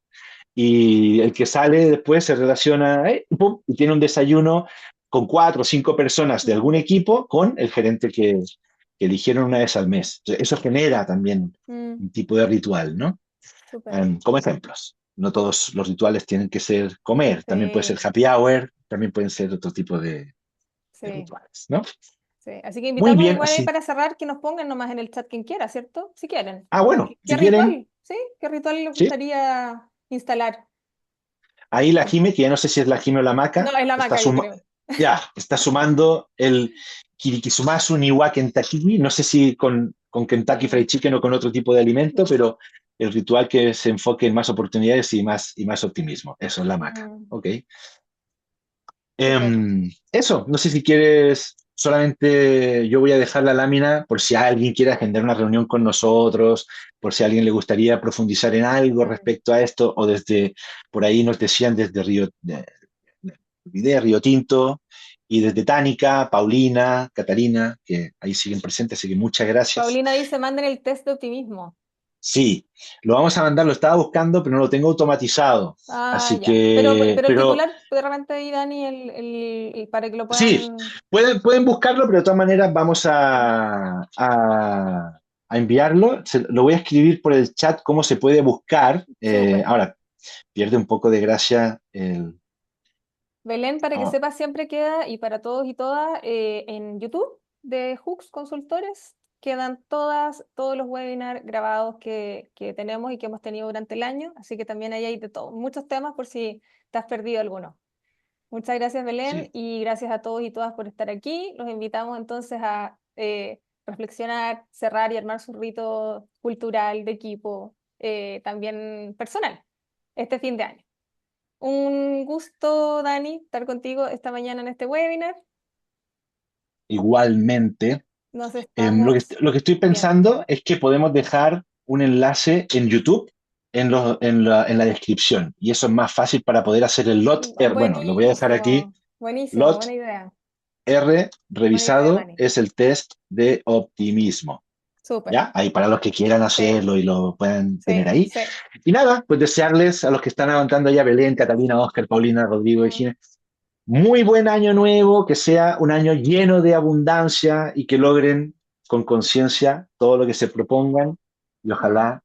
[SPEAKER 1] y el que sale después se relaciona ¡pum! Y tiene un desayuno con 4 o 5 personas de algún equipo con el gerente que eligieron una vez al mes. Entonces, eso genera también
[SPEAKER 2] Mm,
[SPEAKER 1] un tipo de ritual, ¿no?
[SPEAKER 2] súper.
[SPEAKER 1] Como ejemplos. No todos los rituales tienen que ser comer, también puede ser
[SPEAKER 2] Sí,
[SPEAKER 1] happy hour, también pueden ser otro tipo de
[SPEAKER 2] sí,
[SPEAKER 1] rituales, ¿no?
[SPEAKER 2] sí. Así que
[SPEAKER 1] Muy
[SPEAKER 2] invitamos
[SPEAKER 1] bien,
[SPEAKER 2] igual ahí
[SPEAKER 1] así.
[SPEAKER 2] para cerrar que nos pongan nomás en el chat quien quiera, ¿cierto? Si quieren.
[SPEAKER 1] Ah, bueno,
[SPEAKER 2] ¿Qué
[SPEAKER 1] si quieren,
[SPEAKER 2] ritual? ¿Sí? ¿Qué ritual les
[SPEAKER 1] sí.
[SPEAKER 2] gustaría instalar?
[SPEAKER 1] Ahí la Jime, que ya no sé si es la Jime o la
[SPEAKER 2] No,
[SPEAKER 1] Maca,
[SPEAKER 2] es la
[SPEAKER 1] está
[SPEAKER 2] maca, yo
[SPEAKER 1] suma,
[SPEAKER 2] creo.
[SPEAKER 1] ya, está sumando el Kirikisumasu Niwa Kentakigi, no sé si con Kentucky
[SPEAKER 2] Mm,
[SPEAKER 1] Fried Chicken o con otro tipo de alimento, pero el ritual que se enfoque en más oportunidades y más optimismo. Eso es la maca.
[SPEAKER 2] mm,
[SPEAKER 1] Ok.
[SPEAKER 2] súper.
[SPEAKER 1] Eso, no sé si quieres, solamente yo voy a dejar la lámina por si alguien quiere agendar una reunión con nosotros, por si a alguien le gustaría profundizar en algo
[SPEAKER 2] Mm.
[SPEAKER 1] respecto a esto, o desde, por ahí nos decían desde Río Tinto, y desde Tánica, Paulina, Catarina, que ahí siguen presentes, así que muchas gracias.
[SPEAKER 2] Paulina dice, manden el test de optimismo.
[SPEAKER 1] Sí, lo vamos a mandar, lo estaba buscando, pero no lo tengo automatizado.
[SPEAKER 2] Ah,
[SPEAKER 1] Así
[SPEAKER 2] ya.
[SPEAKER 1] que,
[SPEAKER 2] Pero el
[SPEAKER 1] pero
[SPEAKER 2] titular, de repente ahí, Dani, para que lo
[SPEAKER 1] sí,
[SPEAKER 2] puedan...
[SPEAKER 1] pueden buscarlo, pero de todas maneras vamos a enviarlo. Lo voy a escribir por el chat cómo se puede buscar.
[SPEAKER 2] Súper.
[SPEAKER 1] Ahora, pierde un poco de gracia
[SPEAKER 2] Belén, para que
[SPEAKER 1] ah,
[SPEAKER 2] sepas, siempre queda, y para todos y todas, en YouTube de Hooks Consultores, quedan todos los webinars grabados que tenemos y que hemos tenido durante el año, así que también ahí hay de todo, muchos temas por si te has perdido alguno. Muchas gracias, Belén,
[SPEAKER 1] sí,
[SPEAKER 2] y gracias a todos y todas por estar aquí. Los invitamos entonces a reflexionar, cerrar y armar su rito cultural de equipo, también personal, este fin de año. Un gusto, Dani, estar contigo esta mañana en este webinar.
[SPEAKER 1] igualmente.
[SPEAKER 2] Nos
[SPEAKER 1] Lo
[SPEAKER 2] estamos
[SPEAKER 1] lo que estoy
[SPEAKER 2] viendo.
[SPEAKER 1] pensando es que podemos dejar un enlace en YouTube en la descripción. Y eso es más fácil para poder hacer el lot R. Bueno, lo voy a dejar aquí.
[SPEAKER 2] Buenísimo, buenísimo,
[SPEAKER 1] Lot
[SPEAKER 2] buena idea.
[SPEAKER 1] R
[SPEAKER 2] Buena idea,
[SPEAKER 1] revisado
[SPEAKER 2] Dani.
[SPEAKER 1] es el test de optimismo.
[SPEAKER 2] Súper.
[SPEAKER 1] ¿Ya? Ahí para los que quieran
[SPEAKER 2] Sí,
[SPEAKER 1] hacerlo y lo puedan tener
[SPEAKER 2] sí,
[SPEAKER 1] ahí.
[SPEAKER 2] sí.
[SPEAKER 1] Y nada, pues desearles a los que están aguantando ya, Belén, Catalina, Oscar, Paulina, Rodrigo,
[SPEAKER 2] Mm,
[SPEAKER 1] Virginia, muy buen año nuevo, que sea un año lleno de abundancia y que logren con conciencia todo lo que se propongan y
[SPEAKER 2] mm.
[SPEAKER 1] ojalá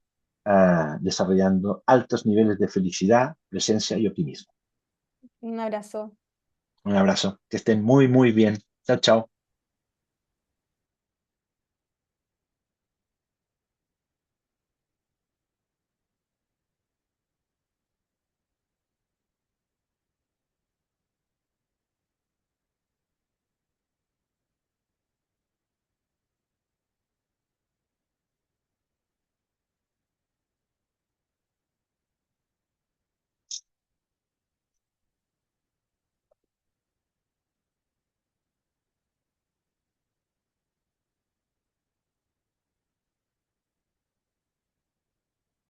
[SPEAKER 1] desarrollando altos niveles de felicidad, presencia y optimismo.
[SPEAKER 2] Un abrazo.
[SPEAKER 1] Un abrazo, que estén muy, muy bien. Chao, chao.